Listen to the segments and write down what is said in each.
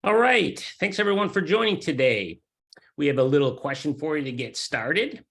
All right. Thanks, everyone, for joining today. We have a little question for you to get started,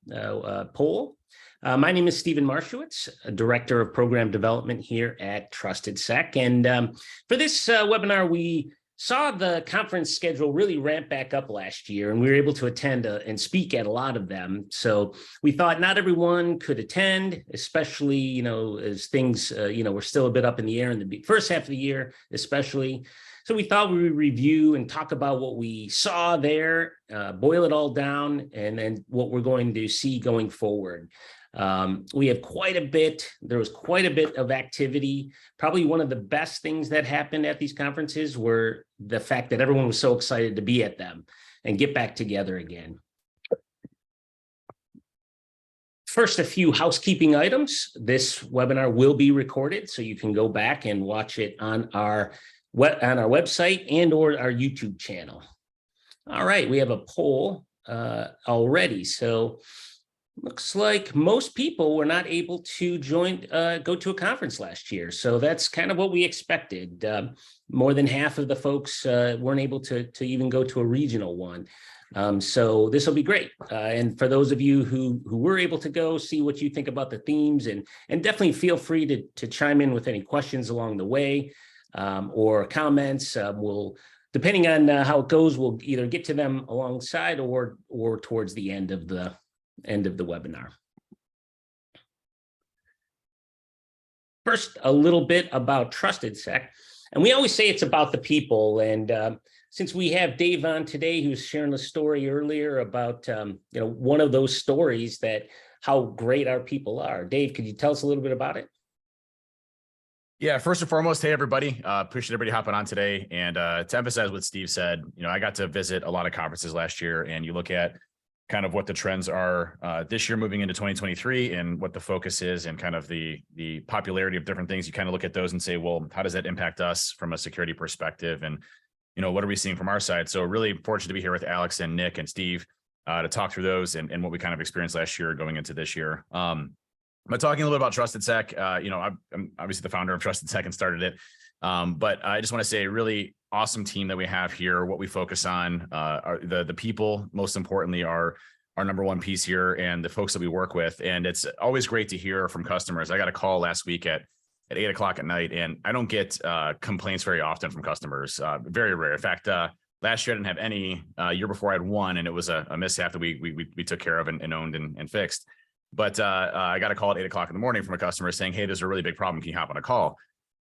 poll. My name is Stephen Marshowitz, Director of Program Development here at TrustedSec. And for this webinar, we saw the conference schedule really ramp back up last year, and we were able to attend and speak at a lot of them. So we thought not everyone could attend, especially, as things, were still a bit up in the air in the first half of the year, especially. So we thought we would review and talk about what we saw there, boil it all down, and then what we're going to see going forward. We have there was quite a bit of activity. Probably one of the best things that happened at these conferences were the fact that everyone was so excited to be at them and get back together again. First, a few housekeeping items. This webinar will be recorded, so you can go back and watch it on our website and or our YouTube channel. All right, we have a poll already. So looks like most people were not able to go to a conference last year. So that's kind of what we expected. More than half of the folks weren't able to even go to a regional one. So this will be great. And for those of you who were able to go, see what you think about the themes, and definitely feel free to chime in with any questions along the way. Or comments. Depending on how it goes, we'll either get to them alongside or towards the end of the webinar. First, a little bit about TrustedSec, and we always say it's about the people. And since we have Dave on today, who was sharing a story earlier about one of those stories that how great our people are. Dave, could you tell us a little bit about it? Yeah, first and foremost, hey, everybody. Appreciate everybody hopping on today. And to emphasize what Steve said, I got to visit a lot of conferences last year, and you look at kind of what the trends are this year moving into 2023 and what the focus is and kind of the popularity of different things. You kind of look at those and say, well, how does that impact us from a security perspective? And, what are we seeing from our side? So really fortunate to be here with Alex and Nick and Steve to talk through those and what we kind of experienced last year going into this year. But talking a little bit about TrustedSec, I'm obviously the founder of TrustedSec and started it. But I just want to say really awesome team that we have here. What we focus on are the people, most importantly, are our number one piece here and the folks that we work with. And it's always great to hear from customers. I got a call last week at 8:00 at night, and I don't get complaints very often from customers. Very rare. In fact, last year I didn't have any. Year before I had one, and it was a mishap that we took care of and owned and fixed. But I got a call at 8:00 in the morning from a customer saying, hey, there's a really big problem. Can you hop on a call?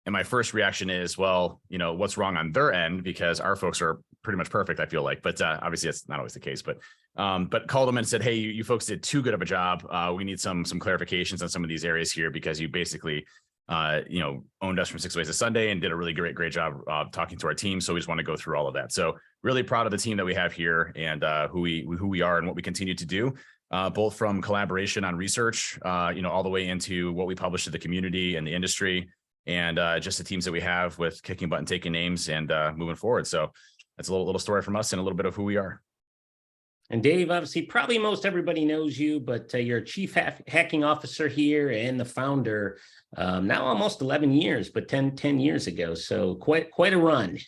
And my first reaction is, well, what's wrong on their end? Because our folks are pretty much perfect, I feel like. But obviously, that's not always the case. But called them and said, hey, you folks did too good of a job. We need some clarifications on some of these areas here because you basically, owned us from 6 ways to Sunday and did a really great job talking to our team. So we just want to go through all of that. So really proud of the team that we have here and who we are and what we continue to do. Both from collaboration on research, all the way into what we publish to the community and the industry, and just the teams that we have with kicking butt and taking names and moving forward. So that's a little story from us and a little bit of who we are. And Dave, obviously, probably most everybody knows you, but you're a chief hacking officer here and the founder now almost 11 years, but 10 years ago. So quite a run.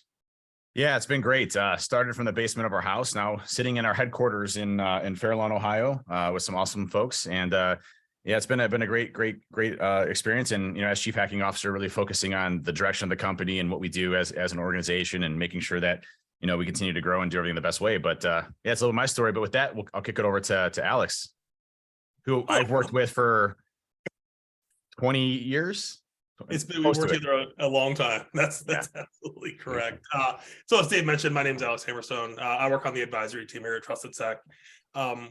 Yeah, it's been great. Started from the basement of our house, now sitting in our headquarters in Fairlawn, Ohio, with some awesome folks. And yeah, it's been a great experience. And as chief hacking officer, really focusing on the direction of the company and what we do as an organization, and making sure that we continue to grow and do everything the best way. But yeah, it's a little my story. But with that, I'll kick it over to Alex, who I've worked with for 20 years. We've worked together a long time. That's absolutely correct. So as Dave mentioned, my name is Alex Hamerstone. I work on the advisory team here at TrustedSec,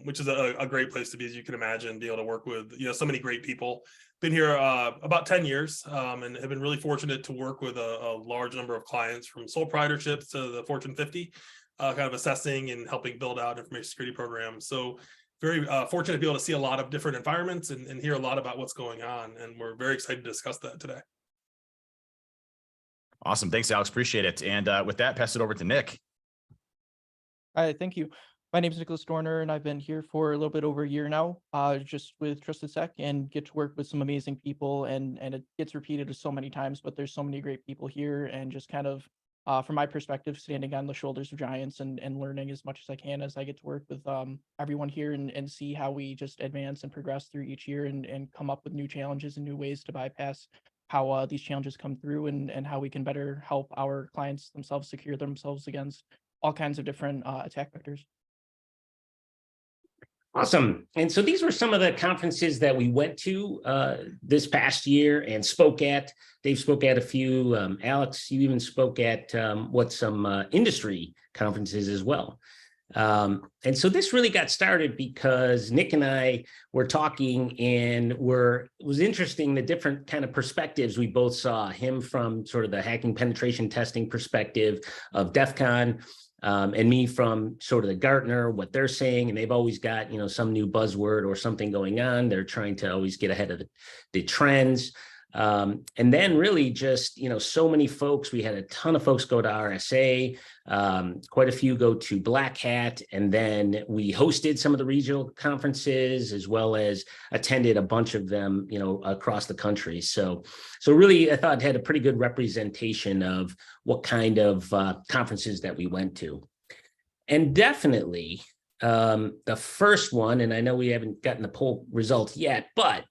which is a great place to be, as you can imagine, be able to work with so many great people. Been here about 10 years and have been really fortunate to work with a large number of clients, from sole proprietorships to the Fortune 50, kind of assessing and helping build out information security programs. So very fortunate to be able to see a lot of different environments and hear a lot about what's going on. And we're very excited to discuss that today. Awesome. Thanks, Alex. Appreciate it. And with that, pass it over to Nick. Hi, thank you. My name is Nick Doerner, and I've been here for a little bit over a year now, just with TrustedSec, and get to work with some amazing people. And it gets repeated so many times, but there's so many great people here, and just kind of from my perspective, standing on the shoulders of giants and learning as much as I can as I get to work with everyone here and see how we just advance and progress through each year and come up with new challenges and new ways to bypass how these challenges come through and how we can better help our clients themselves secure themselves against all kinds of different attack vectors. Awesome. And so these were some of the conferences that we went to this past year and spoke at. Dave spoke at a few. Alex, you even spoke at some industry conferences as well. And so this really got started because Nick and I were talking, and it was interesting the different kind of perspectives we both saw. Him from sort of the hacking penetration testing perspective of DEF CON, and me from sort of the Gartner, what they're saying, and they've always got, some new buzzword or something going on. They're trying to always get ahead of the trends. And then really just, so many folks, we had a ton of folks go to RSA, quite a few go to Black Hat, and then we hosted some of the regional conferences as well as attended a bunch of them, across the country. So really, I thought it had a pretty good representation of what kind of conferences that we went to. And definitely the first one, and I know we haven't gotten the poll results yet, but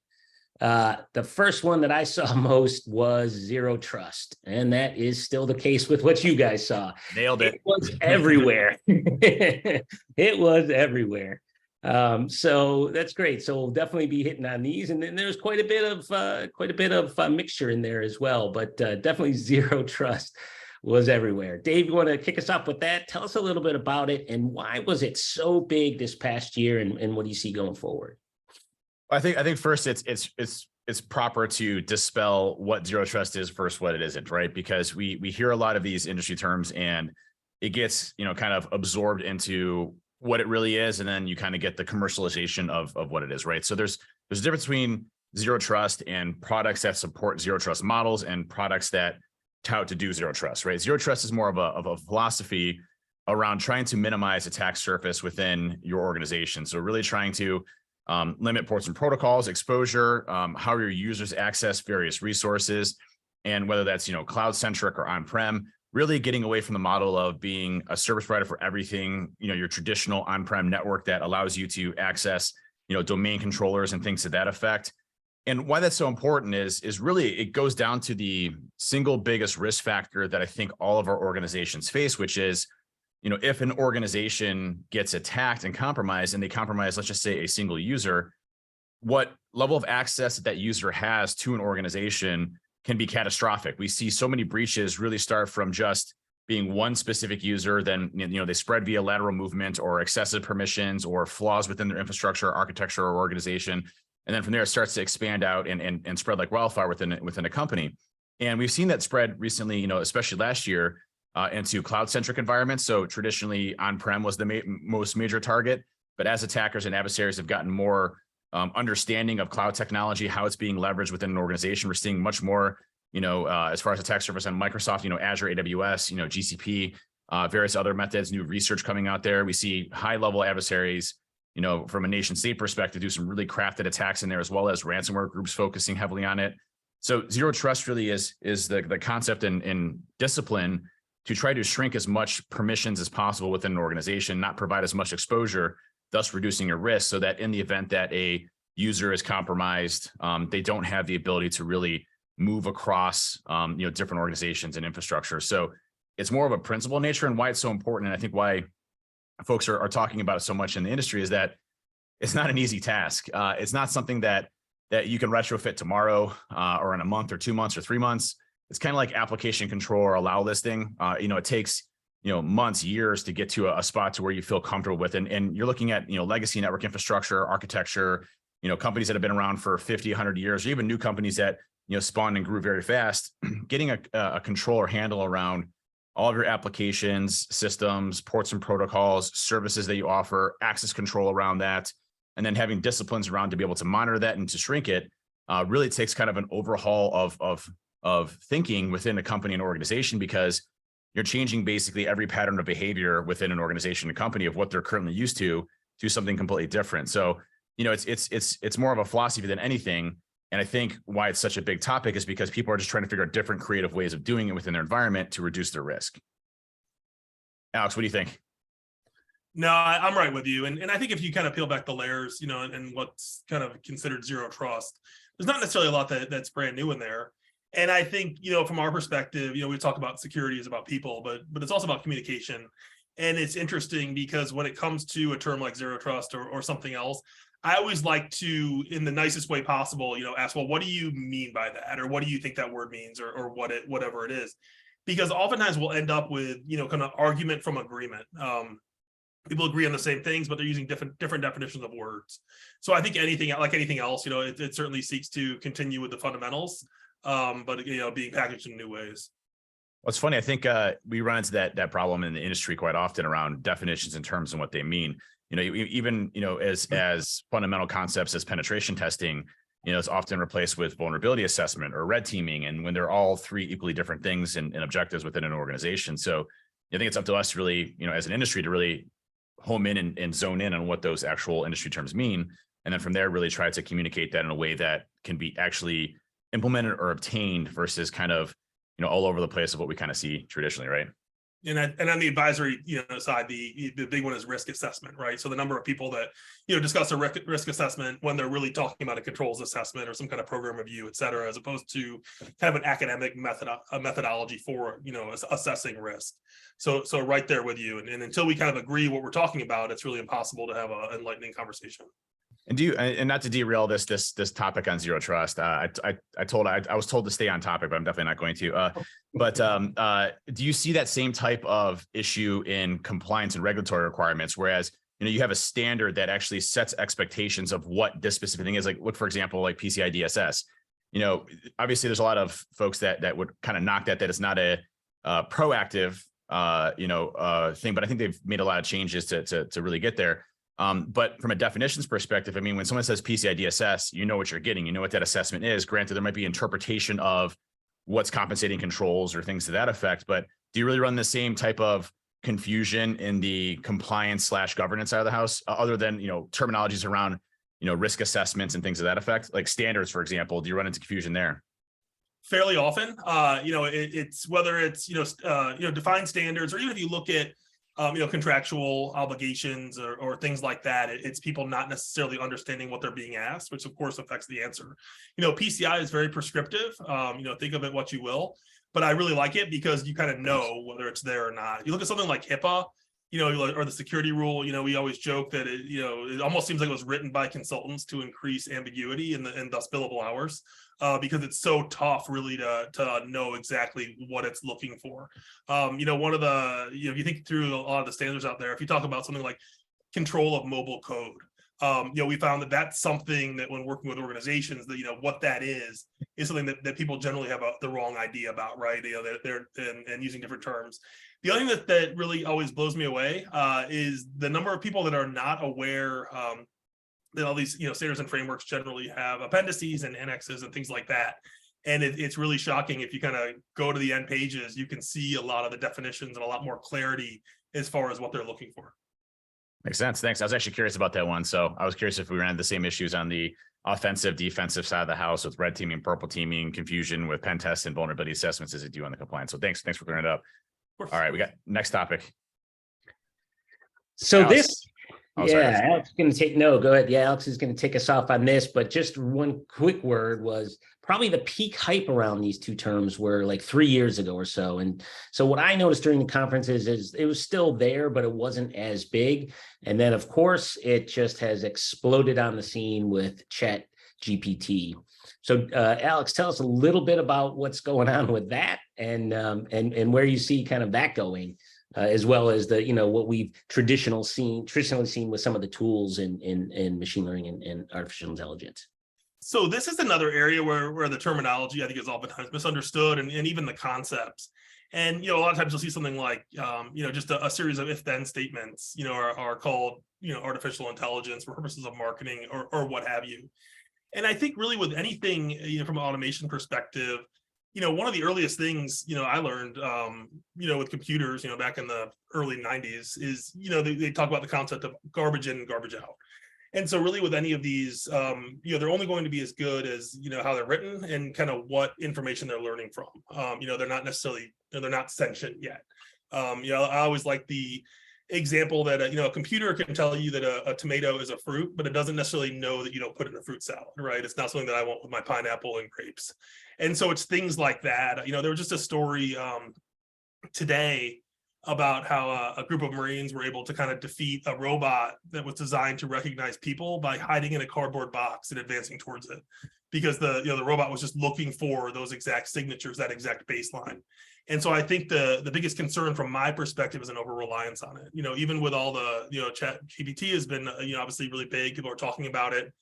the first one that I saw most was Zero Trust. And that is still the case with what you guys saw. Nailed it. It was everywhere. It was everywhere. So that's great. So we'll definitely be hitting on these. And then there's quite a bit of mixture in there as well, but definitely Zero Trust was everywhere. Dave, you want to kick us off with that? Tell us a little bit about it and why was it so big this past year, and what do you see going forward? I think first it's proper to dispel what Zero Trust is versus what it isn't, right? Because we hear a lot of these industry terms and it gets, kind of absorbed into what it really is, and then you kind of get the commercialization of what it is, right? So there's a difference between Zero Trust and products that support Zero Trust models and products that tout to do Zero Trust, right? Zero Trust is more of a philosophy around trying to minimize attack surface within your organization. So really trying to limit ports and protocols, exposure, how your users access various resources, and whether that's, cloud-centric or on-prem, really getting away from the model of being a service provider for everything, your traditional on-prem network that allows you to access, domain controllers and things to that effect. And why that's so important is really it goes down to the single biggest risk factor that I think all of our organizations face, which is, if an organization gets attacked and compromised, and they compromise, let's just say, a single user, what level of access that user has to an organization can be catastrophic. We see so many breaches really start from just being one specific user, then they spread via lateral movement or excessive permissions or flaws within their infrastructure, architecture, or organization. And then from there, it starts to expand out and spread like wildfire within a company. And we've seen that spread recently, especially last year, into cloud-centric environments. So traditionally, on-prem was the most major target. But as attackers and adversaries have gotten more understanding of cloud technology, how it's being leveraged within an organization, we're seeing much more, as far as attack surface on Microsoft, Azure, AWS, GCP, various other methods, new research coming out there. We see high-level adversaries, from a nation state perspective, do some really crafted attacks in there, as well as ransomware groups focusing heavily on it. So Zero Trust really is the concept and discipline to try to shrink as much permissions as possible within an organization, not provide as much exposure, thus reducing your risk, so that in the event that a user is compromised, they don't have the ability to really move across, different organizations and infrastructure. So it's more of a principle nature, and why it's so important. And I think why folks are talking about it so much in the industry is that it's not an easy task. It's not something that you can retrofit tomorrow, or in a month or 2 months or 3 months. It's kind of like application control or allow listing. It takes, months, years to get to a spot to where you feel comfortable with. And you're looking at, legacy network infrastructure, architecture, companies that have been around for 50, 100 years, or even new companies that, spawned and grew very fast. Getting a control or handle around all of your applications, systems, ports and protocols, services that you offer, access control around that, and then having disciplines around to be able to monitor that and to shrink it, really takes kind of an overhaul of thinking within a company and organization, because you're changing basically every pattern of behavior within an organization and company of what they're currently used to something completely different. So, it's more of a philosophy than anything. And I think why it's such a big topic is because people are just trying to figure out different creative ways of doing it within their environment to reduce their risk. Alex, what do you think? No, I'm right with you. And I think if you kind of peel back the layers, and what's kind of considered zero trust, there's not necessarily a lot that's brand new in there. And I think, from our perspective, we talk about security is about people, but it's also about communication. And it's interesting because when it comes to a term like zero trust or something else, I always like to, in the nicest way possible, ask, well, what do you mean by that? Or what do you think that word means, or whatever it is? Because oftentimes we'll end up with, kind of argument from agreement. People agree on the same things, but they're using different definitions of words. So I think anything else, it certainly seeks to continue with the fundamentals, but being packaged in new ways. Well, it's funny. I think we run into that problem in the industry quite often around definitions and terms and what they mean. Even as fundamental concepts as penetration testing, it's often replaced with vulnerability assessment or red teaming, and when they're all three equally different things and objectives within an organization. So I think it's up to us to really, as an industry, to really home in and zone in on what those actual industry terms mean. And then from there, really try to communicate that in a way that can be actually implemented or obtained versus kind of, all over the place of what we kind of see traditionally, right? And on the advisory side, the big one is risk assessment, right? So the number of people that discuss a risk assessment when they're really talking about a controls assessment or some kind of program review, et cetera, as opposed to kind of an academic methodology for assessing risk. So right there with you, and until we kind of agree what we're talking about, it's really impossible to have an enlightening conversation. And and not to derail this topic on zero trust, I was told to stay on topic, but I'm definitely not going to. But do you see that same type of issue in compliance and regulatory requirements? Whereas you have a standard that actually sets expectations of what this specific thing is. Like, look, for example, like PCI DSS. Obviously, there's a lot of folks that would kind of knock that it's not a proactive thing, but I think they've made a lot of changes to really get there. But from a definitions perspective, I mean, when someone says PCI DSS, you know what you're getting, you know what that assessment is. Granted, there might be interpretation of what's compensating controls or things to that effect, but do you really run the same type of confusion in the compliance / governance side of the house, other than, terminologies around, risk assessments and things of that effect, like standards, for example? Do you run into confusion there? Fairly often, it's whether it's, defined standards, or even if you look at, contractual obligations or things like that, it's people not necessarily understanding what they're being asked, which of course affects the answer. PCI is very prescriptive. Think of it what you will, but I really like it because you kind of know whether it's there or not. You look at something like HIPAA, or the security rule, we always joke that it almost seems like it was written by consultants to increase ambiguity and thus billable hours, because it's so tough really to know exactly what it's looking for. One of the, if you think through a lot of the standards out there, if you talk about something like control of mobile code, we found that that's something that when working with organizations, that what that is something that people generally have the wrong idea about, right? They're using different terms. The other thing that really always blows me away is the number of people that are not aware that all these standards and frameworks generally have appendices and annexes and things like that. And it's really shocking. If you kind of go to the end pages, you can see a lot of the definitions and a lot more clarity as far as what they're looking for. Makes sense. Thanks. I was actually curious about that one. So I was curious if we ran the same issues on the offensive, defensive side of the house with red teaming, purple teaming, confusion with pen tests and vulnerability assessments as it do on the compliance. So thanks for clearing it up. All right, we got next topic. So Alex. this, Alex is going to take, no, go ahead. Yeah, Alex is going to take us off on this, but just one quick word was probably the peak hype around these two terms were like 3 years ago or so. And so what I noticed during the conferences is it was still there, but it wasn't as big. And then of course, it just has exploded on the scene with ChatGPT. So Alex, tell us a little bit about what's going on with that and where you see kind of that going, as well as the, what we've traditionally seen with some of the tools in machine learning and artificial intelligence. So this is another area where the terminology, I think, is oftentimes misunderstood, and even the concepts. And, a lot of times you'll see something like, just a series of if-then statements, are called, artificial intelligence for purposes of marketing or what have you. And I think really with anything, from an automation perspective, one of the earliest things, I learned, with computers, back in the early 90s is, they talk about the concept of garbage in and garbage out. And so really with any of these, they're only going to be as good as, how they're written and kind of what information they're learning from. They're not necessarily, they're not sentient yet. I always like the example that, a computer can tell you that a tomato is a fruit, but it doesn't necessarily know that you don't put it in a fruit salad, right? It's not something that I want with my pineapple and grapes. And so it's things like that. There was just a story today about how a group of Marines were able to kind of defeat a robot that was designed to recognize people by hiding in a cardboard box and advancing towards it, because the robot was just looking for those exact signatures, that exact baseline. And so I think the biggest concern from my perspective is an over reliance on it. Even with all the Chat GPT has been obviously really big. People are talking about it,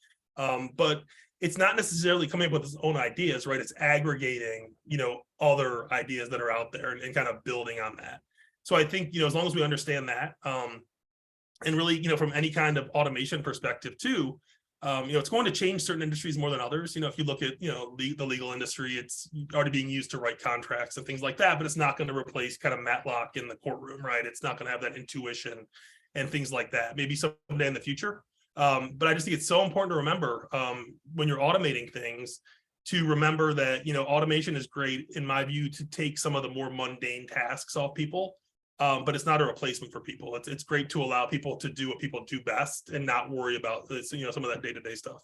but it's not necessarily coming up with its own ideas, right? It's aggregating other ideas that are out there and kind of building on that. So I think, as long as we understand that, and really, from any kind of automation perspective too, it's going to change certain industries more than others. If you look at, the legal industry, it's already being used to write contracts and things like that, but it's not going to replace kind of Matlock in the courtroom, right? It's not going to have that intuition and things like that. Maybe someday in the future. But I just think it's so important to remember when you're automating things, to remember that, automation is great, in my view, to take some of the more mundane tasks off people. But it's not a replacement for people. It's great to allow people to do what people do best and not worry about this, some of that day-to-day stuff.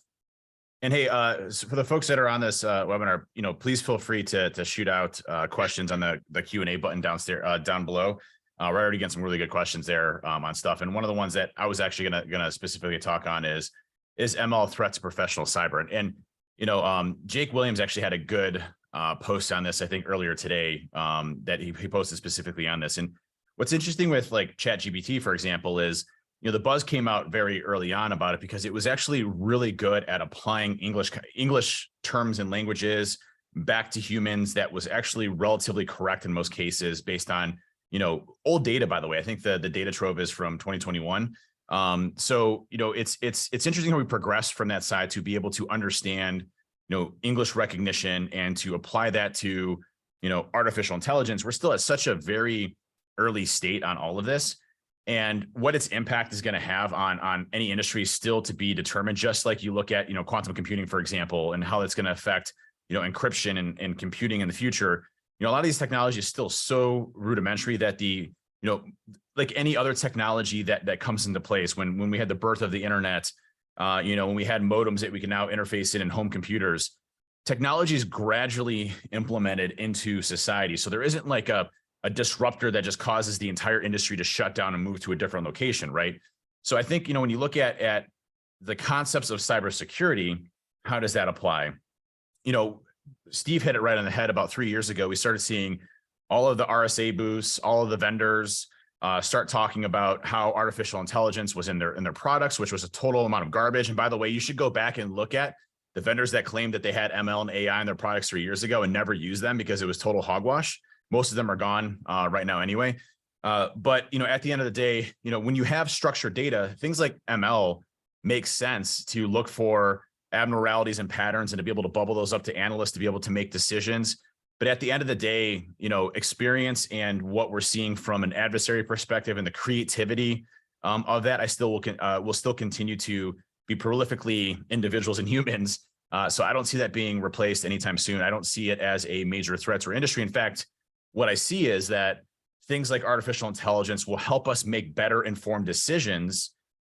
And hey, so for the folks that are on this webinar, please feel free to shoot out questions on the Q&A button downstairs, down below. We're already getting some really good questions there on stuff. And one of the ones that I was actually gonna specifically talk on is ML threat to professional cyber. And Jake Williams actually had a good post on this, I think earlier today, that he posted specifically on this. And what's interesting with like ChatGPT, for example, is, the buzz came out very early on about it because it was actually really good at applying English terms and languages back to humans that was actually relatively correct in most cases based on, old data, by the way. I think the data trove is from 2021. So, it's interesting how we progressed from that side to be able to understand, English recognition and to apply that to, artificial intelligence. We're still at such a very early state on all of this, and what its impact is going to have on any industry is still to be determined. Just like you look at, quantum computing, for example, and how it's going to affect, encryption and computing in the future. A lot of these technologies is still so rudimentary that like any other technology that comes into place when we had the birth of the internet, when we had modems that we can now interface in home computers, technology is gradually implemented into society. So there isn't like a disruptor that just causes the entire industry to shut down and move to a different location, right? So I think, when you look at the concepts of cybersecurity, how does that apply? Steve hit it right on the head. About 3 years ago, we started seeing all of the RSA booths, all of the vendors start talking about how artificial intelligence was in their products, which was a total amount of garbage. And by the way, you should go back and look at the vendors that claimed that they had ML and AI in their products 3 years ago and never used them because it was total hogwash. Most of them are gone right now anyway. But, at the end of the day, when you have structured data, things like ML make sense to look for abnormalities and patterns and to be able to bubble those up to analysts to be able to make decisions. But at the end of the day, experience and what we're seeing from an adversary perspective and the creativity of that, I still will still continue to be prolifically individuals and humans. So I don't see that being replaced anytime soon. I don't see it as a major threat to our industry. In fact, what I see is that things like artificial intelligence will help us make better informed decisions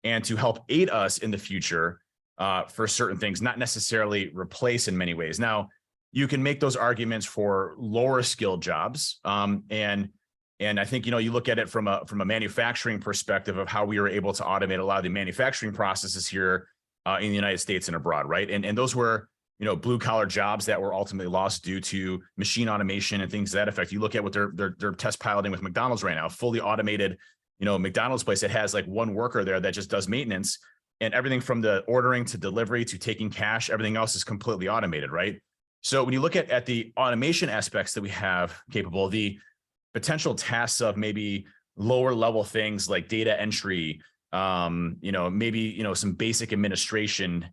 and to help aid us in the future for certain things, not necessarily replace in many ways. Now, you can make those arguments for lower skilled jobs. And I think, you look at it from a manufacturing perspective of how we were able to automate a lot of the manufacturing processes here in the United States and abroad, right? And those were, blue collar jobs that were ultimately lost due to machine automation and things to that effect. You look at what they're test piloting with McDonald's right now, fully automated, McDonald's place that has like one worker there that just does maintenance, and everything from the ordering to delivery to taking cash, everything else is completely automated, right? So when you look at the automation aspects that we have capable, the potential tasks of maybe lower level things like data entry, maybe, some basic administration,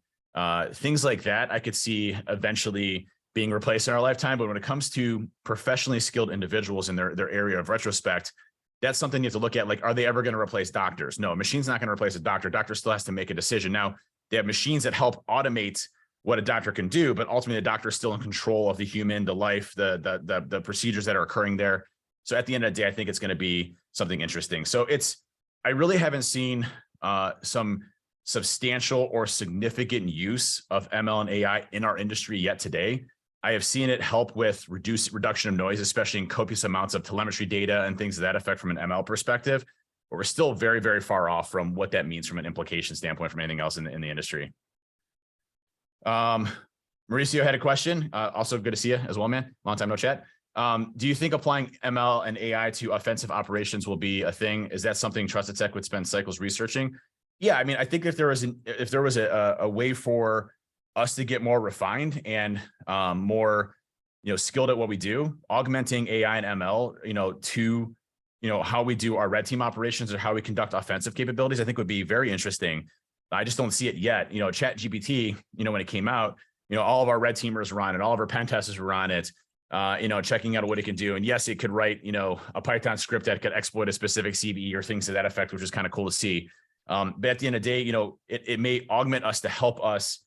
things like that, I could see eventually being replaced in our lifetime. But when it comes to professionally skilled individuals in their area of retrospect, that's something you have to look at. Like, are they ever going to replace doctors? No, a machine's not going to replace a doctor. Doctor still has to make a decision. Now, they have machines that help automate what a doctor can do, but ultimately the doctor is still in control of the human, the life, the procedures that are occurring there. So at the end of the day, I think it's going to be something interesting. So I really haven't seen some substantial or significant use of ML and AI in our industry yet today. I have seen it help with reduction of noise, especially in copious amounts of telemetry data and things of that effect from an ML perspective. But we're still very, very far off from what that means from an implication standpoint from anything else in the industry. Mauricio had a question. Also good to see you as well, man. Long time no chat. Do you think applying ML and AI to offensive operations will be a thing? Is that something TrustedSec would spend cycles researching? Yeah, I mean, I think if there was a way for us to get more refined and more, skilled at what we do, augmenting AI and ML, to, how we do our red team operations or how we conduct offensive capabilities, I think would be very interesting. I just don't see it yet. Chat GPT, when it came out, all of our red teamers were on it, all of our pen testers were on it, checking out what it can do. And yes, it could write, a Python script that could exploit a specific CVE or things to that effect, which is kind of cool to see. But at the end of the day, it may augment us to help us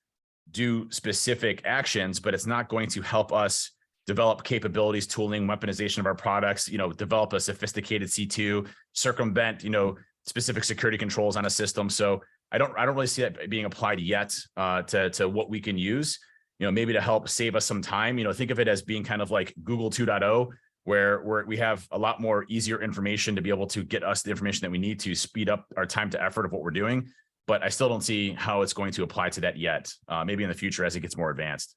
do specific actions, but it's not going to help us develop capabilities, tooling, weaponization of our products, develop a sophisticated C2, circumvent, specific security controls on a system. So I don't really see that being applied yet to what we can use, maybe to help save us some time. Think of it as being kind of like Google 2.0, where we have a lot more easier information to be able to get us the information that we need to speed up our time to effort of what we're doing. But I still don't see how it's going to apply to that yet. Maybe in the future as it gets more advanced.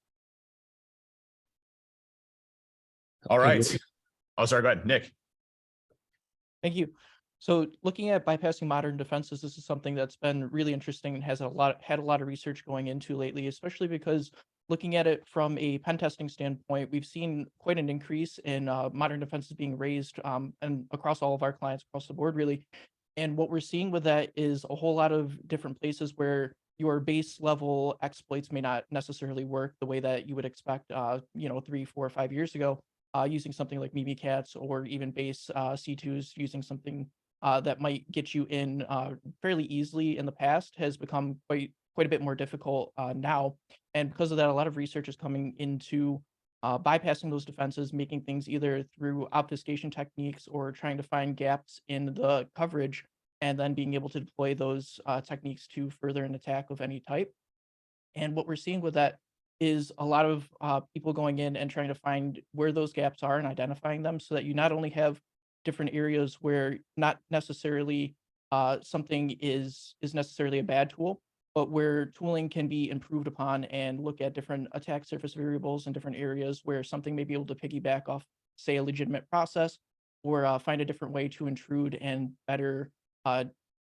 All right. Oh, sorry. Go ahead, Nick. Thank you. So looking at bypassing modern defenses, this is something that's been really interesting and had a lot of research going into lately, especially because looking at it from a pen testing standpoint, we've seen quite an increase in modern defenses being raised and across all of our clients across the board, really. And what we're seeing with that is a whole lot of different places where your base level exploits may not necessarily work the way that you would expect, 3, 4, 5 years ago, using something like Mimikatz or even base C2s using something that might get you in fairly easily in the past has become quite a bit more difficult now. And because of that, a lot of research is coming into bypassing those defenses, making things either through obfuscation techniques or trying to find gaps in the coverage, and then being able to deploy those techniques to further an attack of any type. And what we're seeing with that is a lot of people going in and trying to find where those gaps are and identifying them, so that you not only have different areas where not necessarily something is necessarily a bad tool, but where tooling can be improved upon and look at different attack surface variables in different areas where something may be able to piggyback off, say, a legitimate process, or find a different way to intrude and better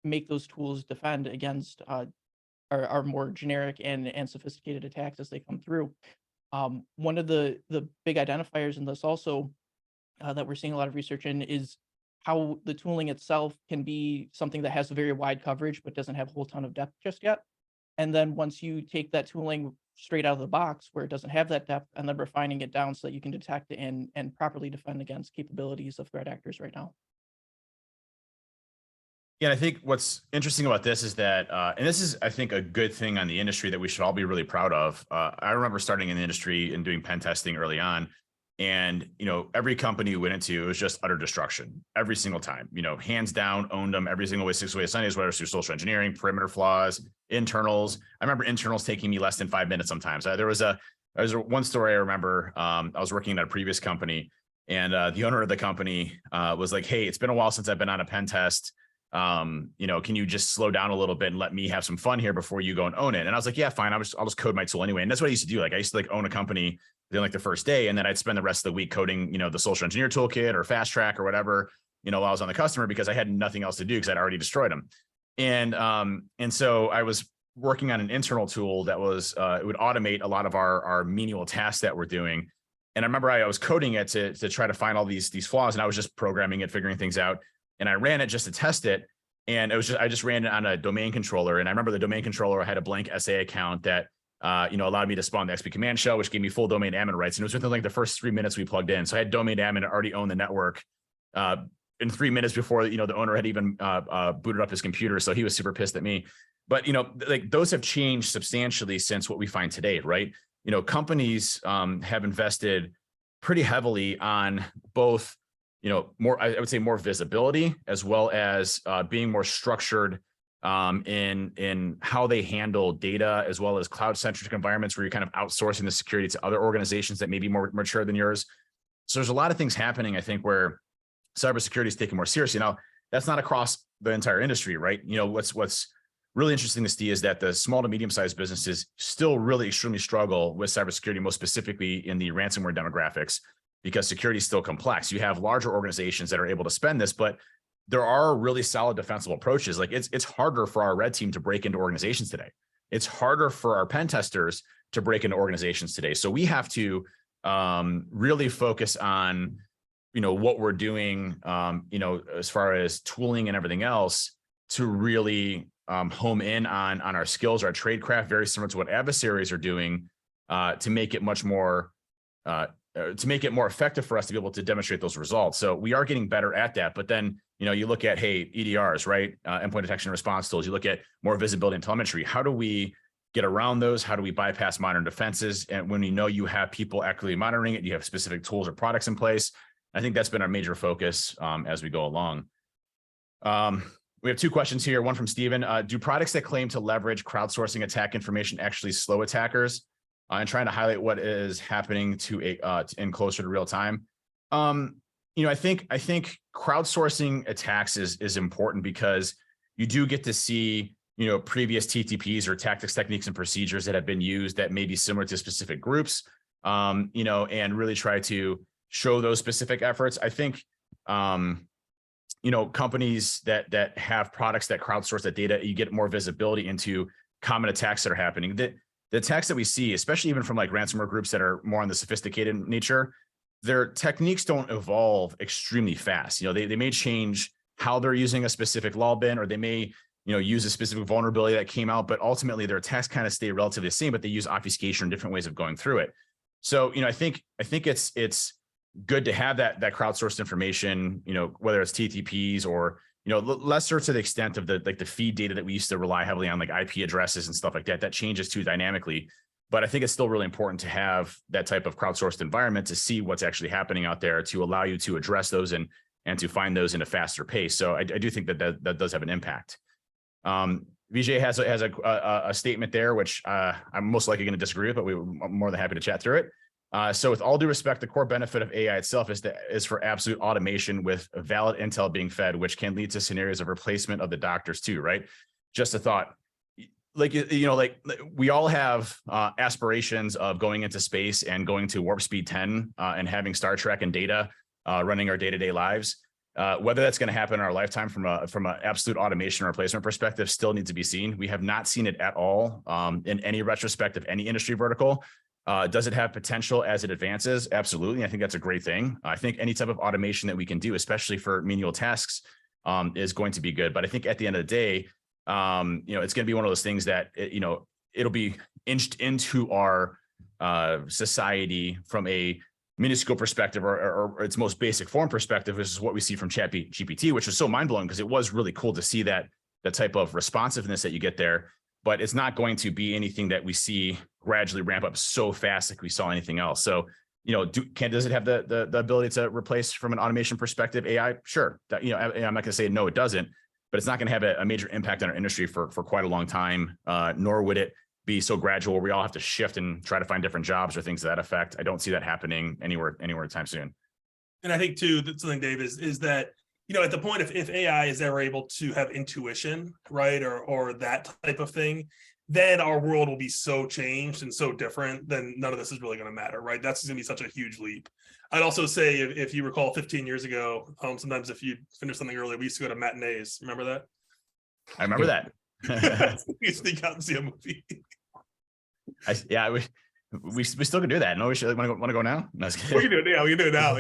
make those tools defend against our more generic and sophisticated attacks as they come through. One of the big identifiers in this also that we're seeing a lot of research in is how the tooling itself can be something that has a very wide coverage but doesn't have a whole ton of depth just yet. And then once you take that tooling straight out of the box where it doesn't have that depth, and then refining it down so that you can detect and properly defend against capabilities of threat actors right now. Yeah, I think what's interesting about this is that, and this is, I think, a good thing on the industry that we should all be really proud of. I remember starting in the industry and doing pen testing early on. And, every company we went into, it was just utter destruction every single time, hands down, owned them every single way, 6 ways, Sundays, whether it's through social engineering, perimeter flaws, internals. I remember internals taking me less than 5 minutes sometimes. There was one story I remember. I was working at a previous company, and the owner of the company was like, "Hey, it's been a while since I've been on a pen test. Can you just slow down a little bit and let me have some fun here before you go and own it?" And I was like, "Yeah, fine. I'll just code my tool anyway." And that's what I used to do. Like, I used to own a company then the first day, and then I'd spend the rest of the week coding, the social engineer toolkit or fast track or whatever, while I was on the customer, because I had nothing else to do because I'd already destroyed them. And so I was working on an internal tool that was, it would automate a lot of our menial tasks that we're doing. And I remember I was coding it to try to find all these flaws, and I was just programming it, figuring things out. And I ran it just to test it. And I just ran it on a domain controller. And I remember the domain controller had a blank SA account that, allowed me to spawn the XP command shell, which gave me full domain admin rights. And it was within the first 3 minutes we plugged in. So I had domain admin already own the network in 3 minutes before, the owner had even booted up his computer. So he was super pissed at me. But, like those have changed substantially since what we find today, right? Companies have invested pretty heavily on both, more, I would say more visibility, as well as being more structured in how they handle data, as well as cloud-centric environments where you're kind of outsourcing the security to other organizations that may be more mature than yours. So there's a lot of things happening, I think, where cybersecurity is taken more seriously. Now, that's not across the entire industry, right? What's really interesting to see is that the small to medium-sized businesses still really extremely struggle with cybersecurity, most specifically in the ransomware demographics, because security is still complex. You have larger organizations that are able to spend this, but there are really solid defensible approaches. Like it's harder for our red team to break into organizations today. It's harder for our pen testers to break into organizations today. So we have to really focus on, what we're doing, as far as tooling and everything else to really home in on our skills, our tradecraft, very similar to what adversaries are doing to make it much more to make it more effective for us to be able to demonstrate those results. So we are getting better at that. But then, you look at, hey, EDRs, right? Endpoint detection and response tools. You look at more visibility and telemetry. How do we get around those? How do we bypass modern defenses? And when you have people actively monitoring it, you have specific tools or products in place. I think that's been our major focus as we go along. We have 2 questions here. One from Steven. Do products that claim to leverage crowdsourcing attack information actually slow attackers? And trying to highlight what is happening in closer to real time. I think crowdsourcing attacks is important because you do get to see, previous TTPs or tactics, techniques, and procedures that have been used that may be similar to specific groups, and really try to show those specific efforts. I think, companies that have products that crowdsource that data, you get more visibility into common attacks that are happening. The attacks that we see, especially even from like ransomware groups that are more on the sophisticated nature, their techniques don't evolve extremely fast. They may change how they're using a specific law bin, or they may, use a specific vulnerability that came out, but ultimately their attacks kind of stay relatively the same, but they use obfuscation and different ways of going through it. So, I think it's good to have that crowdsourced information, whether it's TTPs or, lesser to the extent of the feed data that we used to rely heavily on, like IP addresses and stuff like that. That changes too dynamically. But I think it's still really important to have that type of crowdsourced environment to see what's actually happening out there, to allow you to address those and to find those in a faster pace. So I do think that does have an impact. Vijay has a statement there, which I'm most likely going to disagree with, but we're more than happy to chat through it. So with all due respect, the core benefit of AI itself is for absolute automation with valid intel being fed, which can lead to scenarios of replacement of the doctors too, right? Just a thought. Like we all have aspirations of going into space and going to warp speed 10 and having Star Trek and Data running our day-to-day lives. Whether that's going to happen in our lifetime from an absolute automation replacement perspective still needs to be seen. We have not seen it at all in any retrospect of any industry vertical. Does it have potential as it advances? Absolutely. I think that's a great thing. I think any type of automation that we can do, especially for menial tasks, is going to be good. But I think at the end of the day, it's going to be one of those things that, it'll be inched into our society from a minuscule perspective or its most basic form perspective. This is what we see from ChatGPT, which is so mind-blowing because it was really cool to see that type of responsiveness that you get there. But it's not going to be anything that we see gradually ramp up so fast like we saw anything else. So, does it have the ability to replace from an automation perspective AI? Sure. I'm not going to say no, it doesn't, but it's not going to have a major impact on our industry for quite a long time. Nor would it be so gradual where we all have to shift and try to find different jobs or things to that effect. I don't see that happening anywhere anytime soon. And I think too, that something, Dave, is that, at the point if AI is ever able to have intuition, right, or that type of thing, then our world will be so changed and so different, then none of this is really going to matter, right? That's going to be such a huge leap. I'd also say, if you recall 15 years ago, sometimes if you finish something early, we used to go to matinees. Remember that? I remember that. You sneak out and see a movie. We still can do that. No, we should want to go now. No, we can do it now. We can do it now.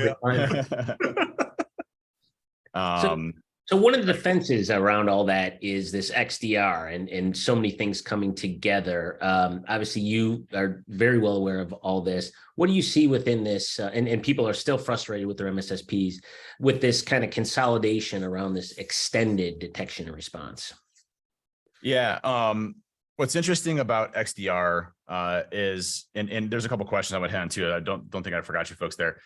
Yeah. So one of the defenses around all that is this XDR and so many things coming together. Obviously, you are very well aware of all this. What do you see within this? And people are still frustrated with their MSSPs with this kind of consolidation around this extended detection and response. Yeah. What's interesting about XDR is, and there's a couple questions I would hit on too. I don't think I forgot you folks there.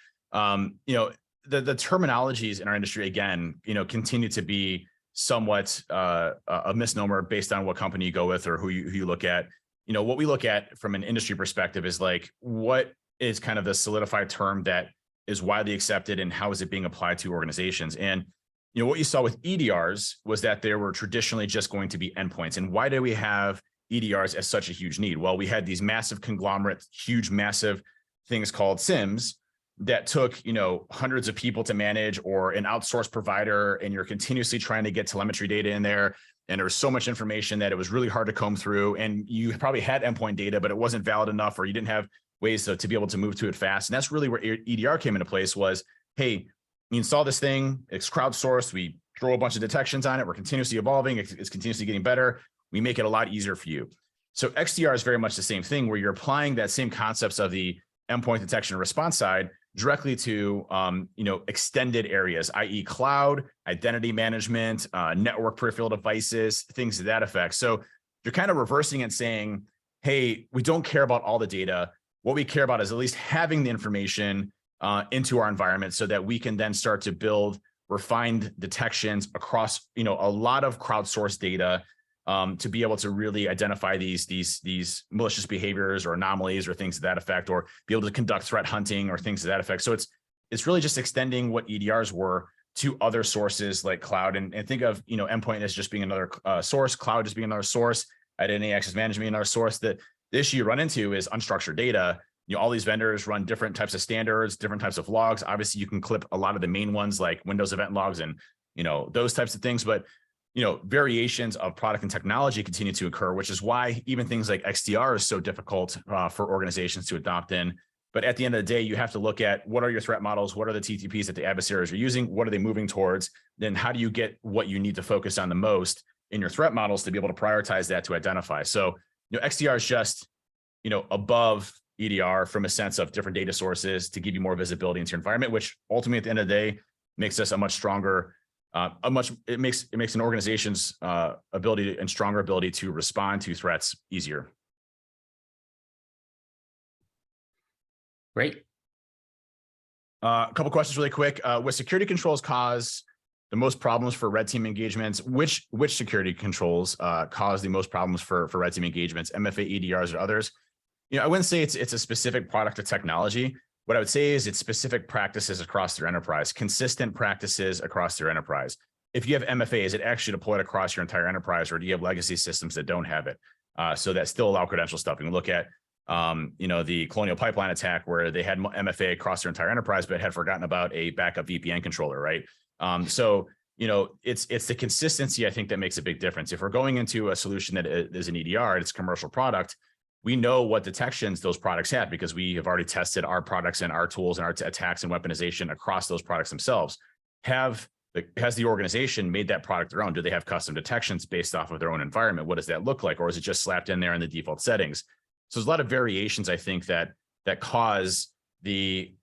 The terminologies in our industry, again, continue to be somewhat a misnomer based on what company you go with or who you look at. What we look at from an industry perspective is like, what is kind of the solidified term that is widely accepted and how is it being applied to organizations? And what you saw with EDRs was that there were traditionally just going to be endpoints. And why do we have EDRs as such a huge need? Well, we had these massive conglomerate, huge, massive things called SIMs that took, hundreds of people to manage, or an outsourced provider, and you're continuously trying to get telemetry data in there. And there was so much information that it was really hard to comb through. And you probably had endpoint data, but it wasn't valid enough, or you didn't have ways to be able to move to it fast. And that's really where EDR came into place was, hey, you install this thing, it's crowdsourced, we throw a bunch of detections on it, we're continuously evolving, it's continuously getting better, we make it a lot easier for you. So XDR is very much the same thing, where you're applying that same concepts of the endpoint detection and response side directly to extended areas, i.e. cloud, identity management, network peripheral devices, things to that effect. So you're kind of reversing and saying, hey, we don't care about all the data. What we care about is at least having the information into our environment so that we can then start to build refined detections across, a lot of crowdsourced data to be able to really identify these malicious behaviors or anomalies or things to that effect, or be able to conduct threat hunting or things to that effect. So it's really just extending what EDRs were to other sources like cloud, and think of, endpoint as just being another source, cloud just being another source, identity access management being another source. The issue you run into is unstructured data. All these vendors run different types of standards, different types of logs. Obviously, you can clip a lot of the main ones like Windows event logs and, those types of things. But, variations of product and technology continue to occur, which is why even things like XDR is so difficult for organizations to adopt in. But at the end of the day, you have to look at what are your threat models? What are the TTPs that the adversaries are using? What are they moving towards? Then how do you get what you need to focus on the most in your threat models to be able to prioritize that to identify? So, XDR is just, above EDR from a sense of different data sources to give you more visibility into your environment, which ultimately at the end of the day makes us a much stronger, it makes an organization's ability and stronger ability to respond to threats easier. Great. A couple questions really quick. With security controls cause the most problems for red team engagements, which security controls cause the most problems for red team engagements, MFA, EDRs, or others? I wouldn't say it's a specific product or technology. What I would say is it's specific practices across their enterprise, consistent practices across their enterprise. If you have MFA, is it actually deployed across your entire enterprise, or do you have legacy systems that don't have it? So that still allow credential stuffing. Look at, the Colonial Pipeline attack, where they had MFA across their entire enterprise, but had forgotten about a backup VPN controller, right? So it's the consistency, I think, that makes a big difference. If we're going into a solution that is an EDR, it's a commercial product, we know what detections those products have because we have already tested our products and our tools and our attacks and weaponization across those products themselves. Has the organization made that product their own? Do they have custom detections based off of their own environment? What does that look like? Or is it just slapped in there in the default settings? So there's a lot of variations, I think, that cause the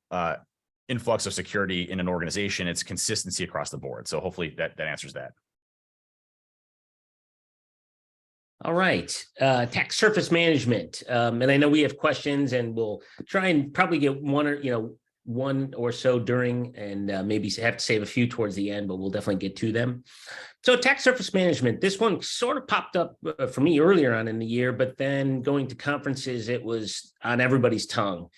influx of security in an organization. It's consistency across the board. So hopefully that answers that. All right, attack surface management. And I know we have questions, and we'll try and probably get one or so during, and maybe have to save a few towards the end, but we'll definitely get to them. So attack surface management, this one sort of popped up for me earlier on in the year, but then going to conferences, it was on everybody's tongue.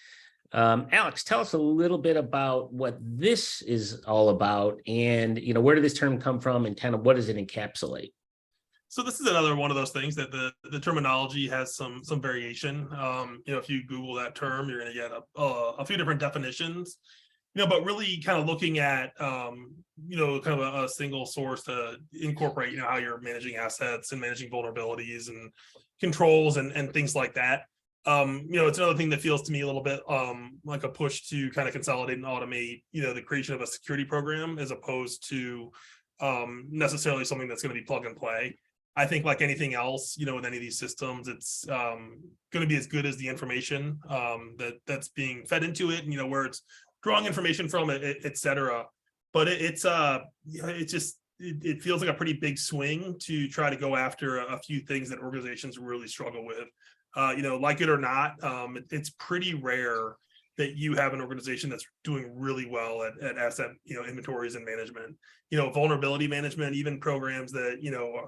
Alex, tell us a little bit about what this is all about, and where did this term come from, and kind of what does it encapsulate? So this is another one of those things that the terminology has some variation. If you Google that term, you're going to get a few different definitions. But really kind of looking at kind of a single source to incorporate how you're managing assets and managing vulnerabilities and controls and things like that. It's another thing that feels to me a little bit like a push to kind of consolidate and automate the creation of a security program, as opposed to necessarily something that's going to be plug and play. I think like anything else, with any of these systems, it's going to be as good as the information that's being fed into it, where it's drawing information from it, et cetera. But it feels like a pretty big swing to try to go after a few things that organizations really struggle with. Like it or not, it's pretty rare that you have an organization that's doing really well at asset, inventories and management, vulnerability management, even programs that,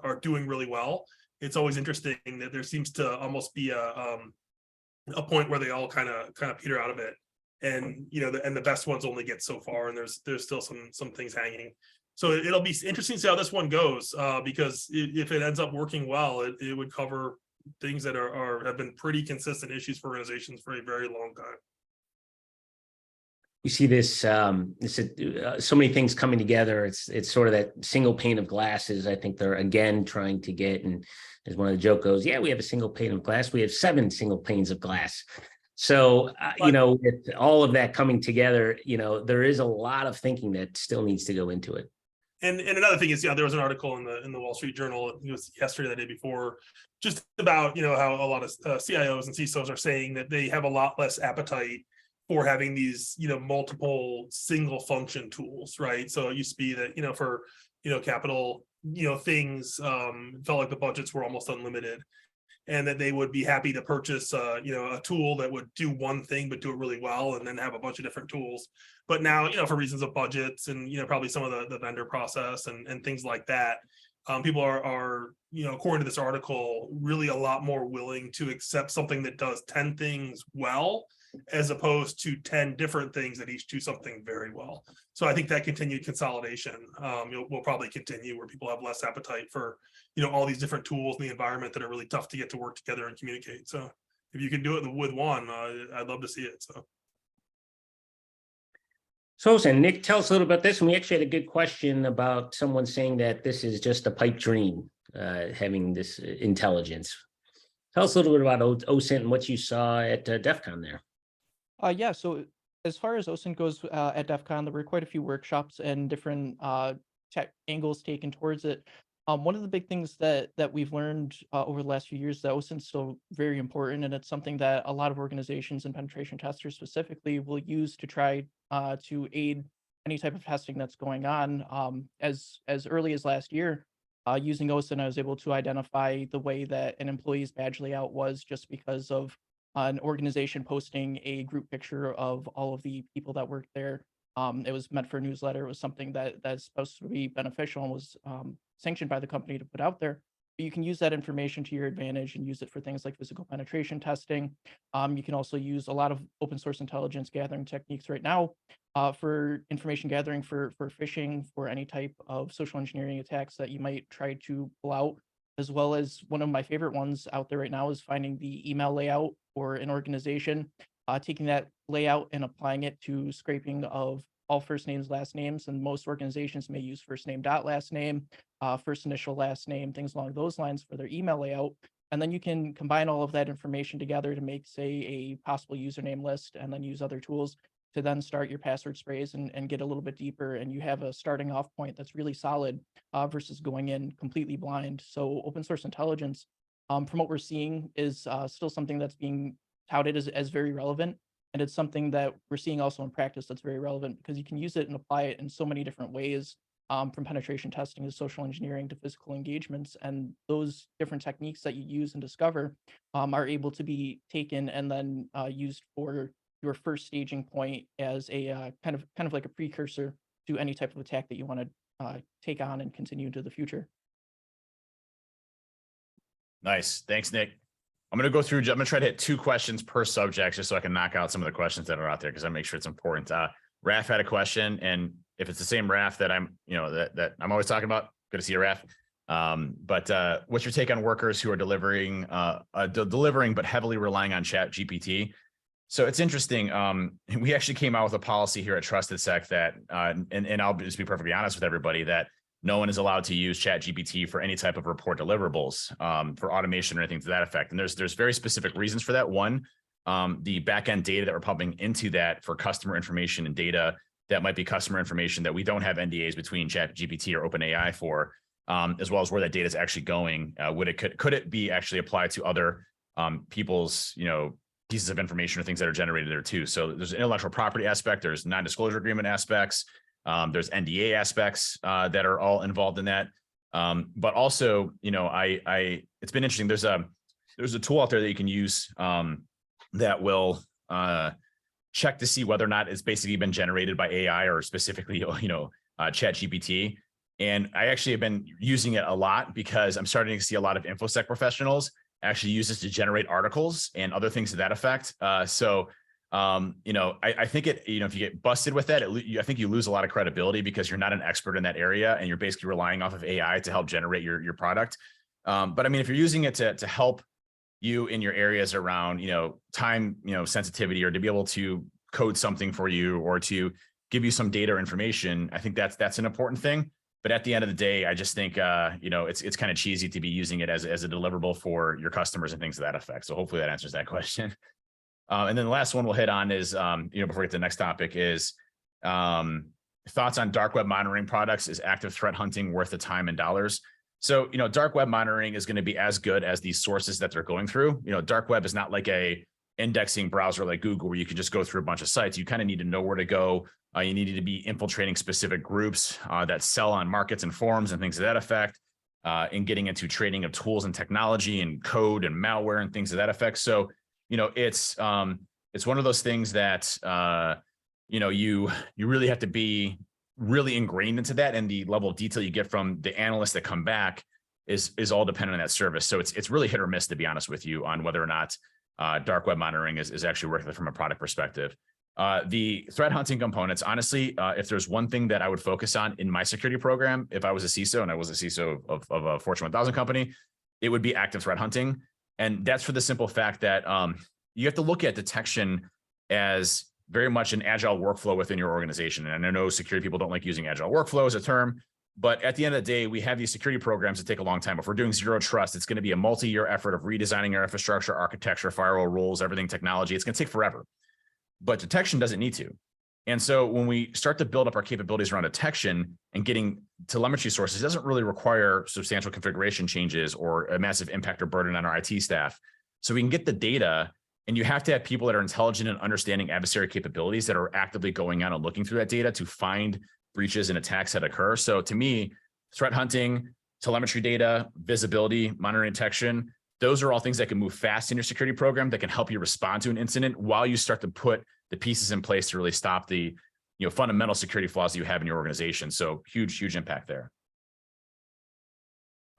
are doing really well. It's always interesting that there seems to almost be a point where they all kind of peter out of it. And, and the best ones only get so far, and there's still some things hanging. So it'll be interesting to see how this one goes, because if it ends up working well, it would cover things that have been pretty consistent issues for organizations for a very long time. You see this, so many things coming together. It's sort of that single pane of glasses. I think they're again trying to get, and as one of the joke goes, yeah, we have a single pane of glass. We have 7 single panes of glass. So, with all of that coming together, there is a lot of thinking that still needs to go into it. And another thing is, there was an article in the Wall Street Journal, it was yesterday, the day before, just about, how a lot of CIOs and CISOs are saying that they have a lot less appetite for having these, multiple single function tools, right? So it used to be that, for, capital, things, felt like the budgets were almost unlimited, and that they would be happy to purchase, a tool that would do one thing, but do it really well, and then have a bunch of different tools. But now, for reasons of budgets and, probably some of the vendor process and things like that, people are, according to this article, really a lot more willing to accept something that does 10 things well, as opposed to 10 different things that each do something very well. So I think that continued consolidation will probably continue, where people have less appetite for, all these different tools in the environment that are really tough to get to work together and communicate. So if you can do it with one, I'd love to see it. So, Nick, tell us a little about this. And we actually had a good question about someone saying that this is just a pipe dream, having this intelligence. Tell us a little bit about OSINT and what you saw at DEF CON there. Yeah, so as far as OSINT goes, at DEF CON, there were quite a few workshops and different tech angles taken towards it. One of the big things that we've learned over the last few years is that OSINT is still very important, and it's something that a lot of organizations and penetration testers specifically will use to try to aid any type of testing that's going on. As early as last year, using OSINT, I was able to identify the way that an employee's badge layout was, just because of an organization posting a group picture of all of the people that worked there. It was meant for a newsletter. It was something that's supposed to be beneficial and was sanctioned by the company to put out there. But you can use that information to your advantage and use it for things like physical penetration testing. You can also use a lot of open source intelligence gathering techniques right now for information gathering for phishing, for any type of social engineering attacks that you might try to pull out, as well as one of my favorite ones out there right now is finding the email layout for an organization, taking that layout and applying it to scraping of all first names, last names, and most organizations may use first name dot last name, first initial last name, things along those lines for their email layout. And then you can combine all of that information together to make, say, a possible username list, and then use other tools to then start your password sprays and get a little bit deeper. And you have a starting off point that's really solid versus going in completely blind. So open source intelligence, from what we're seeing, is still something that's being touted as very relevant. And it's something that we're seeing also in practice that's very relevant, because you can use it and apply it in so many different ways, from penetration testing to social engineering to physical engagements. And those different techniques that you use and discover are able to be taken and then used for your first staging point as a kind of like a precursor to any type of attack that you want to take on and continue into the future. Nice. Thanks, Nick. I'm going to try to hit 2 questions per subject, just so I can knock out some of the questions that are out there, because I make sure it's important. Raf had a question, and if it's the same Raf that I'm always talking about, good to see you, Raf. But what's your take on workers who are delivering but heavily relying on ChatGPT? So it's interesting. We actually came out with a policy here at TrustedSec that, and I'll just be perfectly honest with everybody, that no one is allowed to use ChatGPT for any type of report deliverables, for automation or anything to that effect. And there's very specific reasons for that. One, the backend data that we're pumping into that for customer information and data that might be customer information that we don't have NDAs between ChatGPT or OpenAI for, as well as where that data is actually going. Could it be actually applied to other people's, pieces of information or things that are generated there too? So there's an intellectual property aspect, there's non-disclosure agreement aspects, there's NDA aspects that are all involved in that. But also, it's been interesting. There's a tool out there that you can use that will check to see whether or not it's basically been generated by AI or specifically, ChatGPT. And I actually have been using it a lot because I'm starting to see a lot of InfoSec professionals actually use this to generate articles and other things to that effect. I think if you get busted with that, I think you lose a lot of credibility because you're not an expert in that area and you're basically relying off of AI to help generate your product. But I mean, if you're using it to help you in your areas around, time, sensitivity, or to be able to code something for you or to give you some data or information, I think that's an important thing. But at the end of the day, I just think, it's kind of cheesy to be using it as a deliverable for your customers and things to that effect. So hopefully that answers that question. And then the last one we'll hit on is, before we get to the next topic is thoughts on dark web monitoring products. Is active threat hunting worth the time and dollars? So, dark web monitoring is going to be as good as these sources that they're going through. Dark web is not like a indexing browser like Google where you can just go through a bunch of sites. You kind of need to know where to go. You need to be infiltrating specific groups that sell on markets and forums and things to that effect, and getting into trading of tools and technology and code and malware and things to that effect. So, it's one of those things that, you really have to be really ingrained into that, and the level of detail you get from the analysts that come back is all dependent on that service. So it's really hit or miss, to be honest with you, on whether or not dark web monitoring is actually worth it from a product perspective. The threat hunting components, honestly, if there's one thing that I would focus on in my security program, if I was a CISO and I was a CISO of a Fortune 1000 company, it would be active threat hunting. And that's for the simple fact that you have to look at detection as very much an agile workflow within your organization. And I know security people don't like using agile workflow as a term, but at the end of the day, we have these security programs that take a long time. If we're doing zero trust, it's going to be a multi-year effort of redesigning our infrastructure, architecture, firewall rules, everything technology. It's going to take forever. But detection doesn't need to. And so when we start to build up our capabilities around detection and getting telemetry sources, it doesn't really require substantial configuration changes or a massive impact or burden on our IT staff. So we can get the data, and you have to have people that are intelligent and understanding adversary capabilities that are actively going on and looking through that data to find breaches and attacks that occur. So to me, threat hunting, telemetry data, visibility, monitoring, detection, those are all things that can move fast in your security program that can help you respond to an incident while you start to put the pieces in place to really stop the fundamental security flaws that you have in your organization. So huge impact there.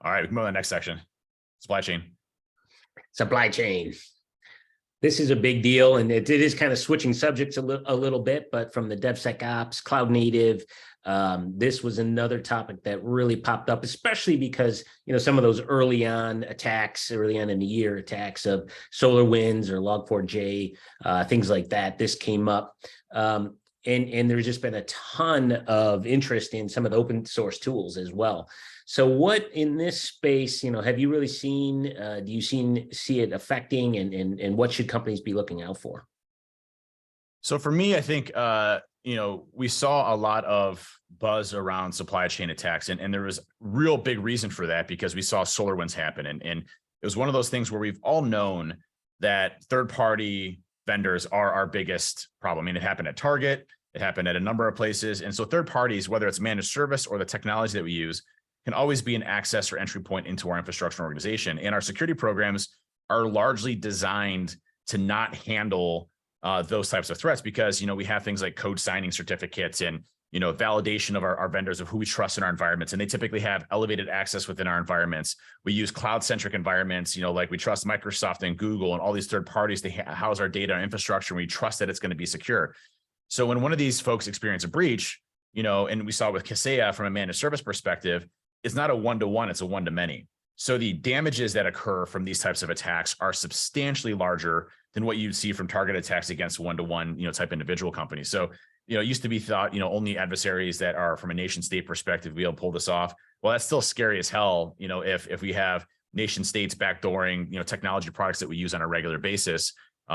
All right, we can move on to the next section. Supply chain. Supply chain. This is a big deal, and it is kind of switching subjects a little bit, but from the DevSecOps, cloud native, this was another topic that really popped up, especially because, some of those early on in the year attacks of SolarWinds or Log4j, things like that, this came up. And there's just been a ton of interest in some of the open source tools as well. So what in this space, have you really seen, do you see it affecting, and what should companies be looking out for? So for me, I think, we saw a lot of buzz around supply chain attacks, and there was real big reason for that because we saw SolarWinds happen. And it was one of those things where we've all known that third-party vendors are our biggest problem. I mean, it happened at Target, it happened at a number of places. And so third parties, whether it's managed service or the technology that we use, can always be an access or entry point into our infrastructure organization. And our security programs are largely designed to not handle those types of threats because, we have things like code signing certificates and, validation of our vendors of who we trust in our environments. And they typically have elevated access within our environments. We use cloud-centric environments, like we trust Microsoft and Google and all these third parties to house our data and infrastructure. And we trust that it's going to be secure. So when one of these folks experience a breach, and we saw with Kaseya from a managed service perspective, it's not a one-to-one, it's a one-to-many. So the damages that occur from these types of attacks are substantially larger than what you'd see from targeted attacks against one-to-one, type individual companies. So, it used to be thought, only adversaries that are from a nation state perspective be able to pull this off. Well, that's still scary as hell, if we have nation states backdooring, technology products that we use on a regular basis.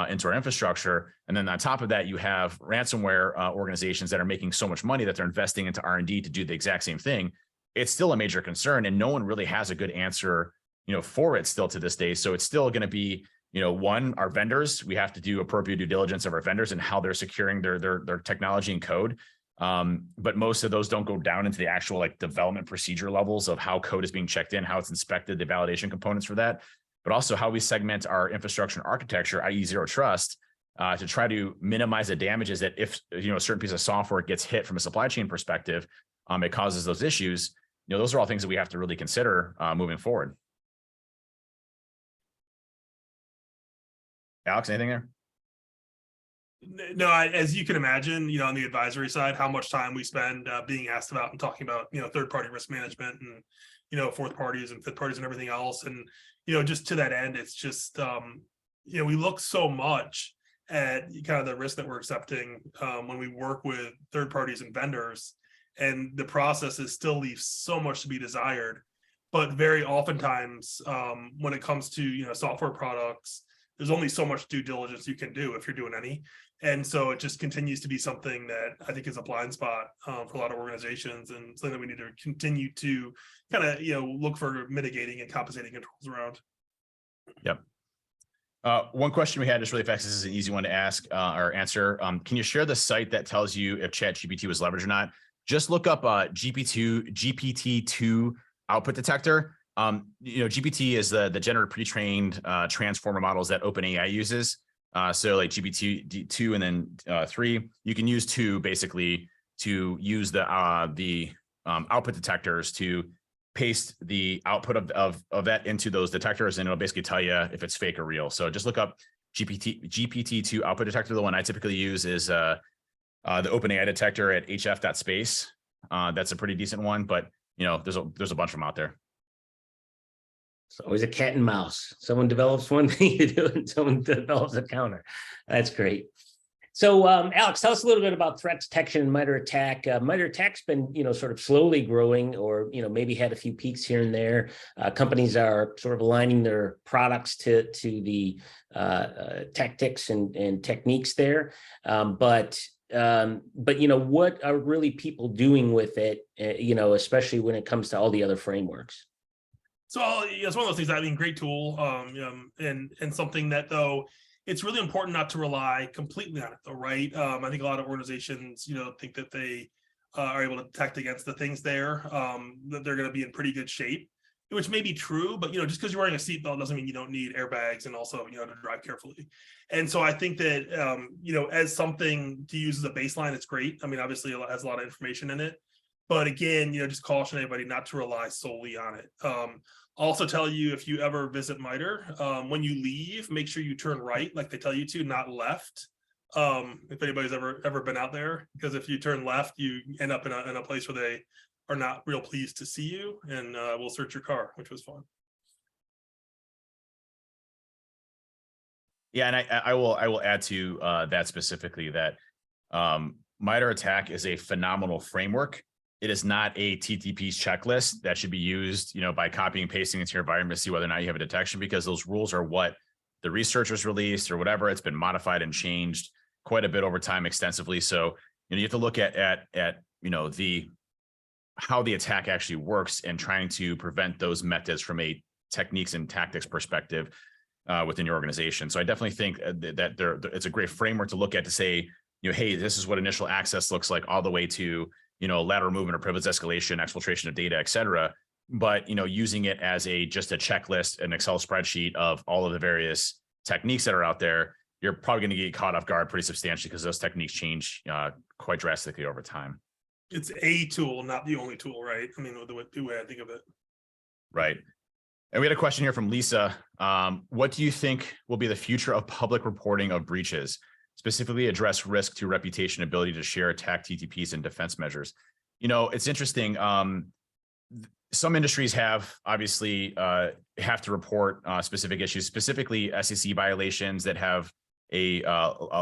into our infrastructure. And then on top of that, you have ransomware organizations that are making so much money that they're investing into R&D to do the exact same thing. It's still a major concern, and no one really has a good answer, for it still to this day. So it's still going to be, one, our vendors. We have to do appropriate due diligence of our vendors and how they're securing their technology and code. But most of those don't go down into the actual like development procedure levels of how code is being checked in, how it's inspected, the validation components for that, but also how we segment our infrastructure and architecture, i.e. zero trust, to try to minimize the damages that if, a certain piece of software gets hit from a supply chain perspective, it causes those issues. Those are all things that we have to really consider moving forward. Alex, anything there? No, as you can imagine, on the advisory side, how much time we spend being asked about and talking about, third-party risk management and, fourth parties and fifth parties and everything else. And, just to that end, it's just, we look so much at kind of the risk that we're accepting when we work with third parties and vendors, and the processes still leave so much to be desired. But very oftentimes, when it comes to, software products, there's only so much due diligence you can do if you're doing any. And so it just continues to be something that I think is a blind spot for a lot of organizations, and something that we need to continue to kind of, look for mitigating and compensating controls around. Yep. One question we had just really fast. This is an easy one to ask or answer. Can you share the site that tells you if ChatGPT was leveraged or not? Just look up GPT-2 output detector. GPT is the generative pre-trained transformer models that OpenAI uses. So like GPT-2 and then 3, you can use 2 basically to use the output detectors to paste the output of that into those detectors, and it'll basically tell you if it's fake or real. So just look up GPT-2 output detector. The one I typically use is the OpenAI detector at hf.space. That's a pretty decent one, but there's a bunch of them out there. It's always a cat and mouse. Someone develops one thing to do and someone develops a counter. That's great. So Alex, tell us a little bit about threat detection and MITRE ATT&CK. MITRE ATT&CK's been, sort of slowly growing, or, maybe had a few peaks here and there. Companies are sort of aligning their products to the tactics and techniques there. But what are really people doing with it, especially when it comes to all the other frameworks? So it's one of those things. I mean, great tool, and something that, though, it's really important not to rely completely on it, though, right? I think a lot of organizations, think that they are able to detect against the things there, that they're going to be in pretty good shape, which may be true, but just because you're wearing a seatbelt doesn't mean you don't need airbags and also to drive carefully. And so I think that as something to use as a baseline, it's great. I mean, obviously it has a lot of information in it. But again, just caution anybody not to rely solely on it. Also tell you, if you ever visit MITRE, when you leave, make sure you turn right, like they tell you to, not left. If anybody's ever been out there, because if you turn left, you end up in a place where they are not real pleased to see you, and will search your car, which was fun. Yeah, and I will add to that specifically that MITRE ATT&CK is a phenomenal framework. It is not a TTP's checklist that should be used, by copying and pasting into your environment to see whether or not you have a detection, because those rules are what the researchers released or whatever. It's been modified and changed quite a bit over time extensively. So you have to look at how the attack actually works and trying to prevent those methods from a techniques and tactics perspective within your organization. So I definitely think that it's a great framework to look at to say, hey, this is what initial access looks like, all the way to lateral movement or privilege escalation, exfiltration of data, et cetera. But, using it as just a checklist, an Excel spreadsheet of all of the various techniques that are out there, you're probably going to get caught off guard pretty substantially, because those techniques change quite drastically over time. It's a tool, not the only tool, right? I mean, the way I think of it. Right. And we had a question here from Lisa. What do you think will be the future of public reporting of breaches? Specifically address risk to reputation, ability to share attack TTPs and defense measures. It's interesting. Some industries have to report specific issues, specifically SEC violations that have a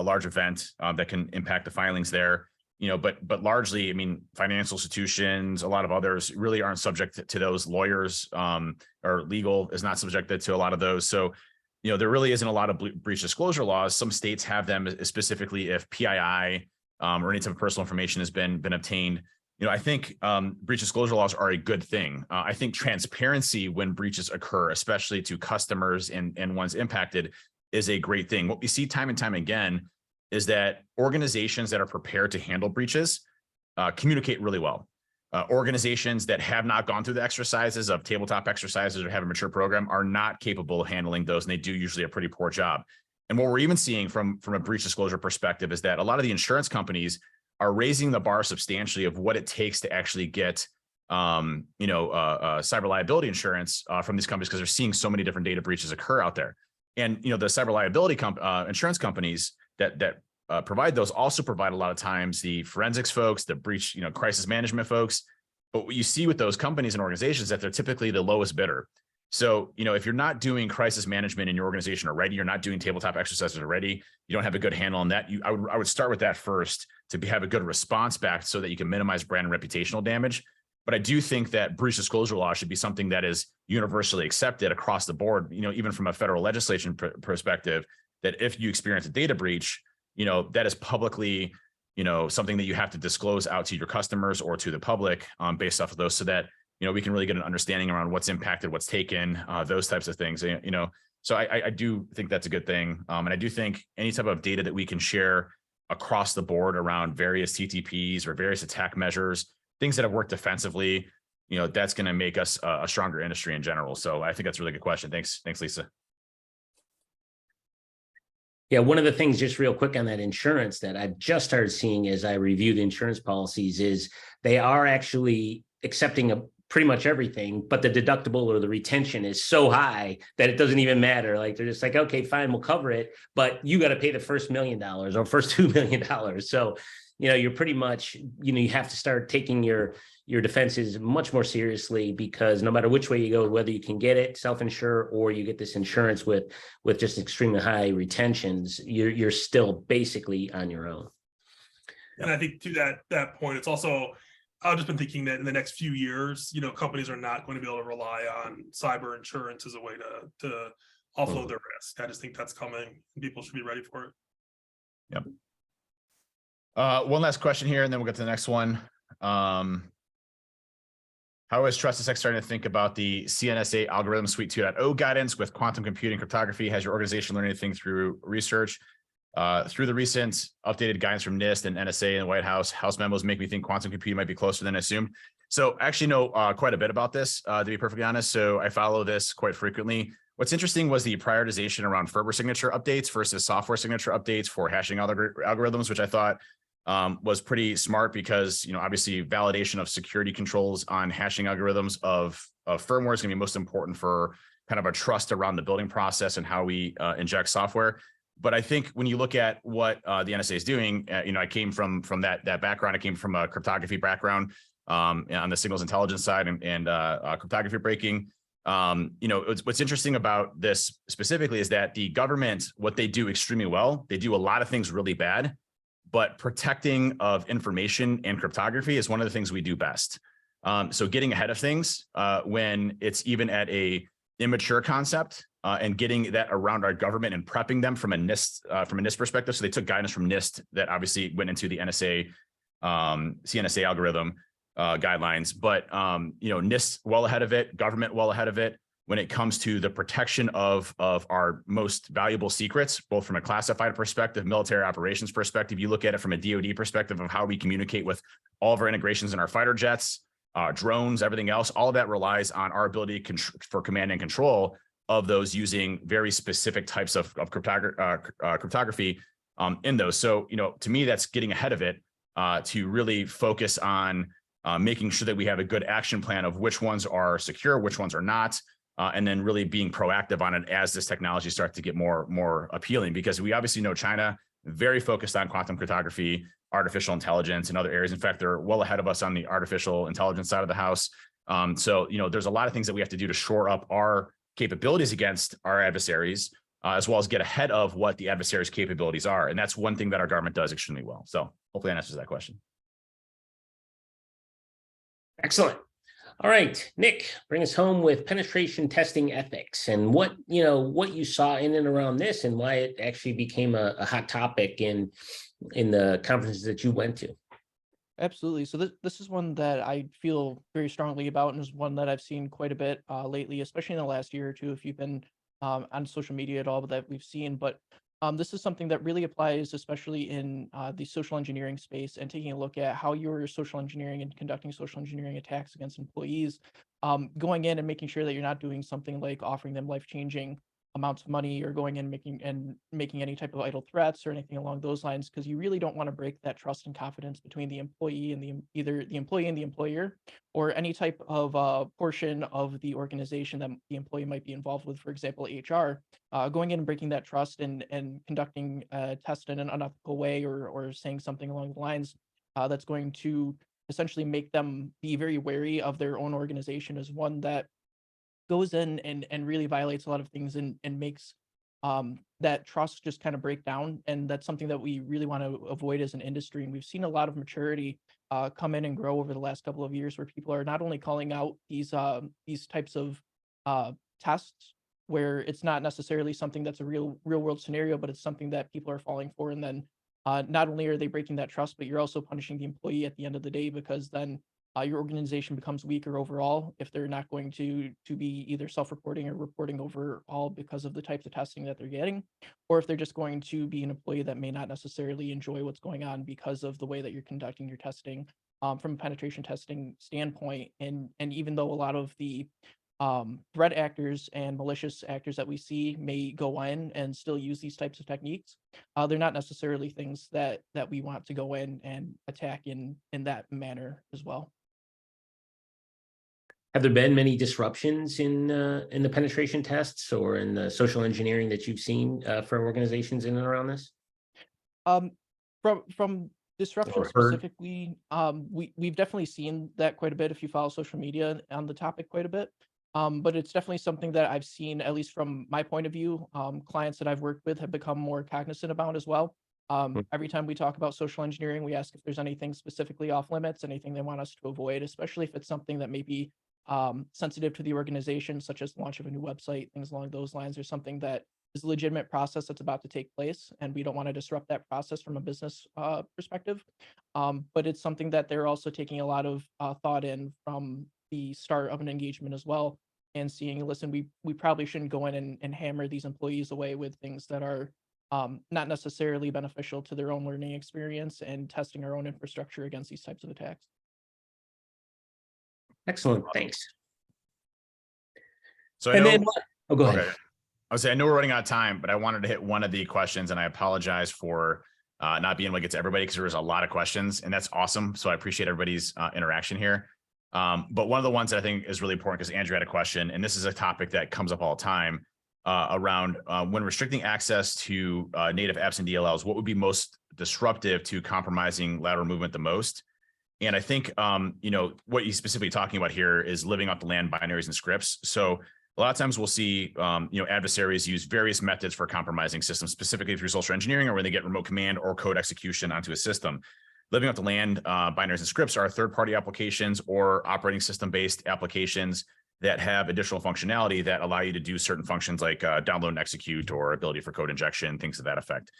large event that can impact the filings there. But largely, I mean, financial institutions, a lot of others really aren't subject to those. Lawyers or legal is not subjected to a lot of those. So there really isn't a lot of breach disclosure laws. Some states have them specifically if PII or any type of personal information has been obtained. I think breach disclosure laws are a good thing. I think transparency when breaches occur, especially to customers and ones impacted, is a great thing. What we see time and time again is that organizations that are prepared to handle breaches communicate really well. Organizations that have not gone through the exercises of tabletop exercises or have a mature program are not capable of handling those, and they do usually a pretty poor job. And what we're even seeing from a breach disclosure perspective is that a lot of the insurance companies are raising the bar substantially of what it takes to actually get cyber liability insurance from these companies, because they're seeing so many different data breaches occur out there. And the cyber liability insurance companies that provide those also provide a lot of times the forensics folks, the breach crisis management folks. But what you see with those companies and organizations is that they're typically the lowest bidder. So if you're not doing crisis management in your organization already, you're not doing tabletop exercises already, you don't have a good handle on that, I would start with that first to have a good response back so that you can minimize brand and reputational damage. But I do think that breach disclosure law should be something that is universally accepted across the board, even from a federal legislation perspective, that if you experience a data breach, that is publicly, something that you have to disclose out to your customers or to the public based off of those, so that, we can really get an understanding around what's impacted, what's taken, those types of things, So I do think that's a good thing. And I do think any type of data that we can share across the board around various TTPs or various attack measures, things that have worked defensively, that's going to make us a stronger industry in general. So I think that's a really good question. Thanks, Lisa. Yeah, one of the things, just real quick on that insurance, that I've just started seeing as I review the insurance policies is they are actually accepting pretty much everything, but the deductible or the retention is so high that it doesn't even matter. Like, they're just like, okay, fine, we'll cover it, but you got to pay the first $1 million or first $2 million. So, you're pretty much, you have to start taking your defenses much more seriously, because no matter which way you go, whether you can get it self-insure or you get this insurance with just extremely high retentions, you're still basically on your own. And I think to that point, it's also, I've just been thinking that in the next few years, companies are not going to be able to rely on cyber insurance as a way to offload their risk. I just think that's coming, and people should be ready for it. Yep. One last question here, and then we'll get to the next one. How is TrustedSec starting to think about the CNSA algorithm suite 2.0 guidance with quantum computing cryptography? Has your organization learned anything through research? Through the recent updated guidance from NIST and NSA and the White House memos make me think quantum computing might be closer than I assumed. So I actually know quite a bit about this, to be perfectly honest. So I follow this quite frequently. What's interesting was the prioritization around firmware signature updates versus software signature updates for hashing algorithms, which I thought was pretty smart, because obviously validation of security controls on hashing algorithms of firmware is going to be most important for kind of a trust around the building process and how we inject software. But I think when you look at what the NSA is doing, I came from that background. I came from a cryptography background on the signals intelligence side and cryptography breaking. What's interesting about this specifically is that the government, what they do extremely well, they do a lot of things really bad, but protecting of information and cryptography is one of the things we do best. So getting ahead of things when it's even at a immature concept and getting that around our government and prepping them from a NIST perspective. So they took guidance from NIST that obviously went into the NSA CNSA algorithm guidelines, but NIST well ahead of it, government well ahead of it when it comes to the protection of our most valuable secrets, both from a classified perspective, military operations perspective. You look at it from a DoD perspective of how we communicate with all of our integrations in our fighter jets, drones, everything else. All of that relies on our ability for command and control of those using very specific types of cryptography in those. So, to me, that's getting ahead of it to really focus on making sure that we have a good action plan of which ones are secure, which ones are not, and then really being proactive on it as this technology starts to get more appealing, because we obviously know China very focused on quantum cryptography, artificial intelligence, and other areas. In fact, they're well ahead of us on the artificial intelligence side of the house. So, there's a lot of things that we have to do to shore up our capabilities against our adversaries, as well as get ahead of what the adversaries' capabilities are. And that's one thing that our government does extremely well. So hopefully that answers that question. Excellent. All right, Nick, bring us home with penetration testing ethics and what you saw in and around this and why it actually became a hot topic in the conferences that you went to. Absolutely. So this is one that I feel very strongly about, and is one that I've seen quite a bit lately, especially in the last year or two, if you've been on social media at all, that we've seen. But this is something that really applies, especially in the social engineering space, and taking a look at how you're social engineering and conducting social engineering attacks against employees, going in and making sure that you're not doing something like offering them life-changing amounts of money, or going in making any type of idle threats or anything along those lines, because you really don't want to break that trust and confidence between the employee and either the employee and the employer, or any type of portion of the organization that the employee might be involved with, for example, HR. Going in and breaking that trust and conducting a test in an unethical way, or saying something along the lines that's going to essentially make them be very wary of their own organization, is one that goes in and really violates a lot of things, and makes that trust just kind of break down. And that's something that we really want to avoid as an industry. And we've seen a lot of maturity come in and grow over the last couple of years, where people are not only calling out these types of tests, where it's not necessarily something that's a real world scenario, but it's something that people are falling for. And then not only are they breaking that trust, but you're also punishing the employee at the end of the day, because then your organization becomes weaker overall if they're not going to be either self-reporting or reporting overall because of the types of testing that they're getting, or if they're just going to be an employee that may not necessarily enjoy what's going on because of the way that you're conducting your testing from a penetration testing standpoint. And even though a lot of the threat actors and malicious actors that we see may go in and still use these types of techniques, they're not necessarily things that we want to go in and attack in that manner as well. Have there been many disruptions in the penetration tests or in the social engineering that you've seen for organizations in and around this? From disruption Or heard? specifically, we've definitely seen that quite a bit if you follow social media on the topic quite a bit. But it's definitely something that I've seen, at least from my point of view, clients that I've worked with have become more cognizant about as well. Every time we talk about social engineering, we ask if there's anything specifically off limits, anything they want us to avoid, especially if it's something that may be sensitive to the organization, such as the launch of a new website, things along those lines, or something that is a legitimate process that's about to take place, and we don't want to disrupt that process from a business perspective. But it's something that they're also taking a lot of thought in from the start of an engagement as well, and seeing, listen, we probably shouldn't go in and hammer these employees away with things that are not necessarily beneficial to their own learning experience, and testing our own infrastructure against these types of attacks. Excellent, thanks. So I know, go ahead. Okay. I would say, I know we're running out of time, but I wanted to hit one of the questions, and I apologize for not being able to get to everybody, because there was a lot of questions, and that's awesome. So I appreciate everybody's interaction here. But one of the ones that I think is really important, because Andrew had a question, and this is a topic that comes up all the time around when restricting access to native apps and DLLs, what would be most disruptive to compromising lateral movement the most? And I think, what he's specifically talking about here is living off the land binaries and scripts. So a lot of times we'll see, adversaries use various methods for compromising systems, specifically through social engineering, or when they get remote command or code execution onto a system. Living off the land binaries and scripts are third-party applications or operating system-based applications that have additional functionality that allow you to do certain functions like download and execute, or ability for code injection, things to that effect.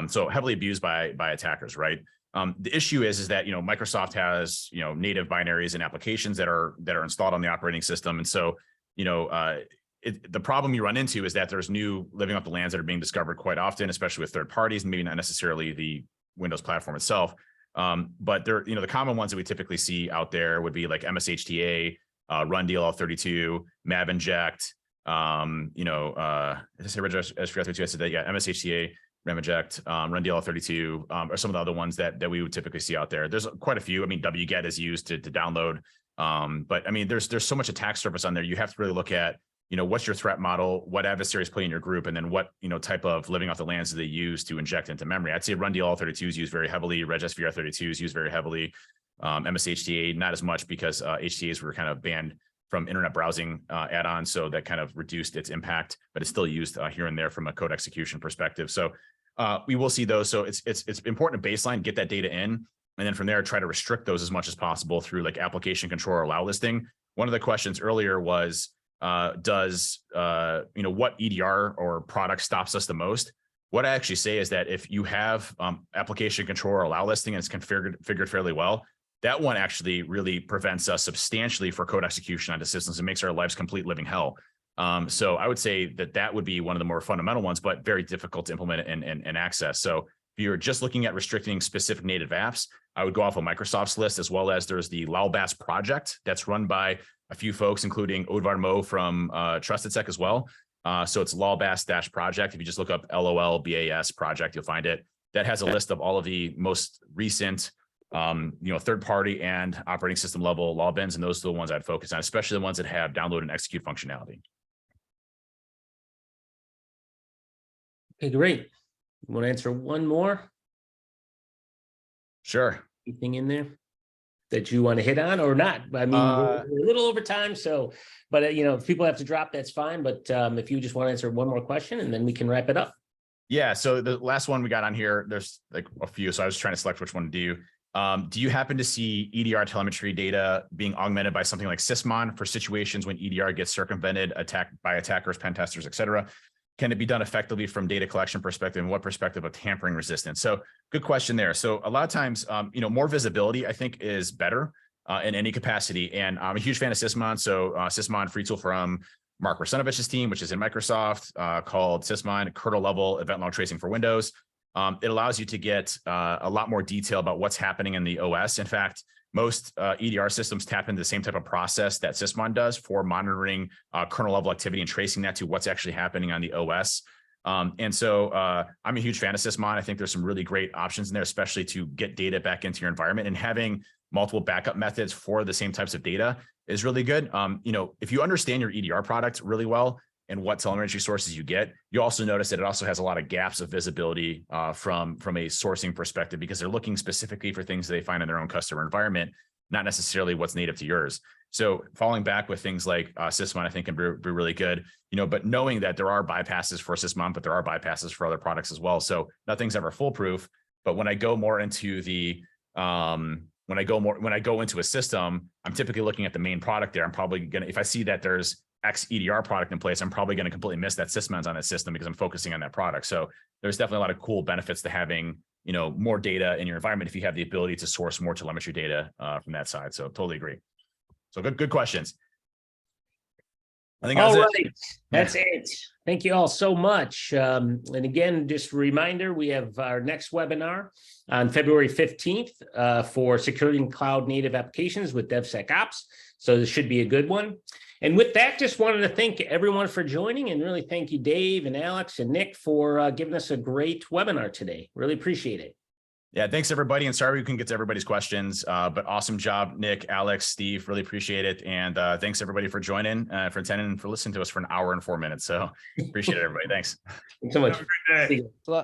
So heavily abused by attackers, right? The issue is that, Microsoft has, native binaries and applications that are installed on the operating system. And so, the problem you run into is that there's new living off the lands that are being discovered quite often, especially with third parties, and maybe not necessarily the Windows platform itself. But there, the common ones that we typically see out there would be like MSHTA, Run DLL32, Mav Inject, did I say SVR32? I said that, yeah, MSHTA, Ram Inject, Run DLL32, are some of the other ones that we would typically see out there. There's quite a few. I mean, wget is used to download, but I mean, there's so much attack surface on there. You have to really look at, what's your threat model, what adversaries play in your group, and then what, type of living off the lands do they use to inject into memory. I'd say Run DLL32 is used very heavily. Reg SVR32 is used very heavily. MSHTA, not as much, because HTAs were kind of banned from internet browsing add-ons, so that kind of reduced its impact, but it's still used here and there from a code execution perspective. So we will see those. So it's important to baseline, get that data in, and then from there try to restrict those as much as possible through like application control or allow listing, one of the questions earlier was, does what EDR or product stops us the most? What I actually say is that if you have application control or allow listing and it's configured fairly well, that one actually really prevents us substantially for code execution onto systems and makes our lives complete living hell. So I would say that would be one of the more fundamental ones, but very difficult to implement and access. So if you're just looking at restricting specific native apps, I would go off of Microsoft's list, as well as there's the LALBAS project that's run by a few folks, including Odvar Mo from TrustedSec as well. So it's LALBAS-project. If you just look up LOLBAS project, you'll find it. That has a list of all of the most recent third-party and operating system level law bins, and those are the ones I'd focus on, especially the ones that have download and execute functionality. Okay, great. You want to answer one more? Sure. Anything in there that you want to hit on or not? I mean, we're a little over time, so, but if people have to drop, that's fine. But if you just want to answer one more question, and then we can wrap it up. Yeah. So the last one we got on here, there's like a few, so I was trying to select which one to do. Do you happen to see EDR telemetry data being augmented by something like Sysmon for situations when EDR gets circumvented, attacked by attackers, pen testers, et cetera? Can it be done effectively from data collection perspective, and what perspective of tampering resistance? So good question there. So a lot of times, more visibility, I think, is better in any capacity. And I'm a huge fan of Sysmon. So Sysmon free tool from Mark Rusinovich's team, which is in Microsoft, called Sysmon kernel level event log tracing for Windows. It allows you to get a lot more detail about what's happening in the OS. In fact, most EDR systems tap into the same type of process that Sysmon does for monitoring kernel level activity and tracing that to what's actually happening on the OS. And so I'm a huge fan of Sysmon. I think there's some really great options in there, especially to get data back into your environment, and having multiple backup methods for the same types of data is really good. If you understand your EDR product really well and what telemetry sources you get, you also notice that it also has a lot of gaps of visibility from a sourcing perspective, because they're looking specifically for things they find in their own customer environment, not necessarily what's native to yours. So falling back with things like Sysmon, I think, can be really good, but knowing that there are bypasses for Sysmon, but there are bypasses for other products as well. So nothing's ever foolproof. But when I go more into when I go into a system, I'm typically looking at the main product there. I'm probably going to, if I see that there's X EDR product in place, I'm probably going to completely miss that Sysmon's on that system because I'm focusing on that product. So there's definitely a lot of cool benefits to having, more data in your environment if you have the ability to source more telemetry data from that side. So totally agree. So good questions. I think all right. That's it. Thank you all so much. And again, just a reminder, we have our next webinar on February 15th for security and cloud native applications with DevSecOps. So this should be a good one. And with that, just wanted to thank everyone for joining, and really thank you, Dave and Alex and Nick, for giving us a great webinar today. Really appreciate it. Yeah, thanks everybody. And sorry we couldn't get to everybody's questions, but awesome job, Nick, Alex, Steve, really appreciate it. And thanks everybody for joining, for attending, and for listening to us for an hour and 4 minutes. So appreciate it, everybody. Thanks. Thanks so much. Have a great day. See you. Bye.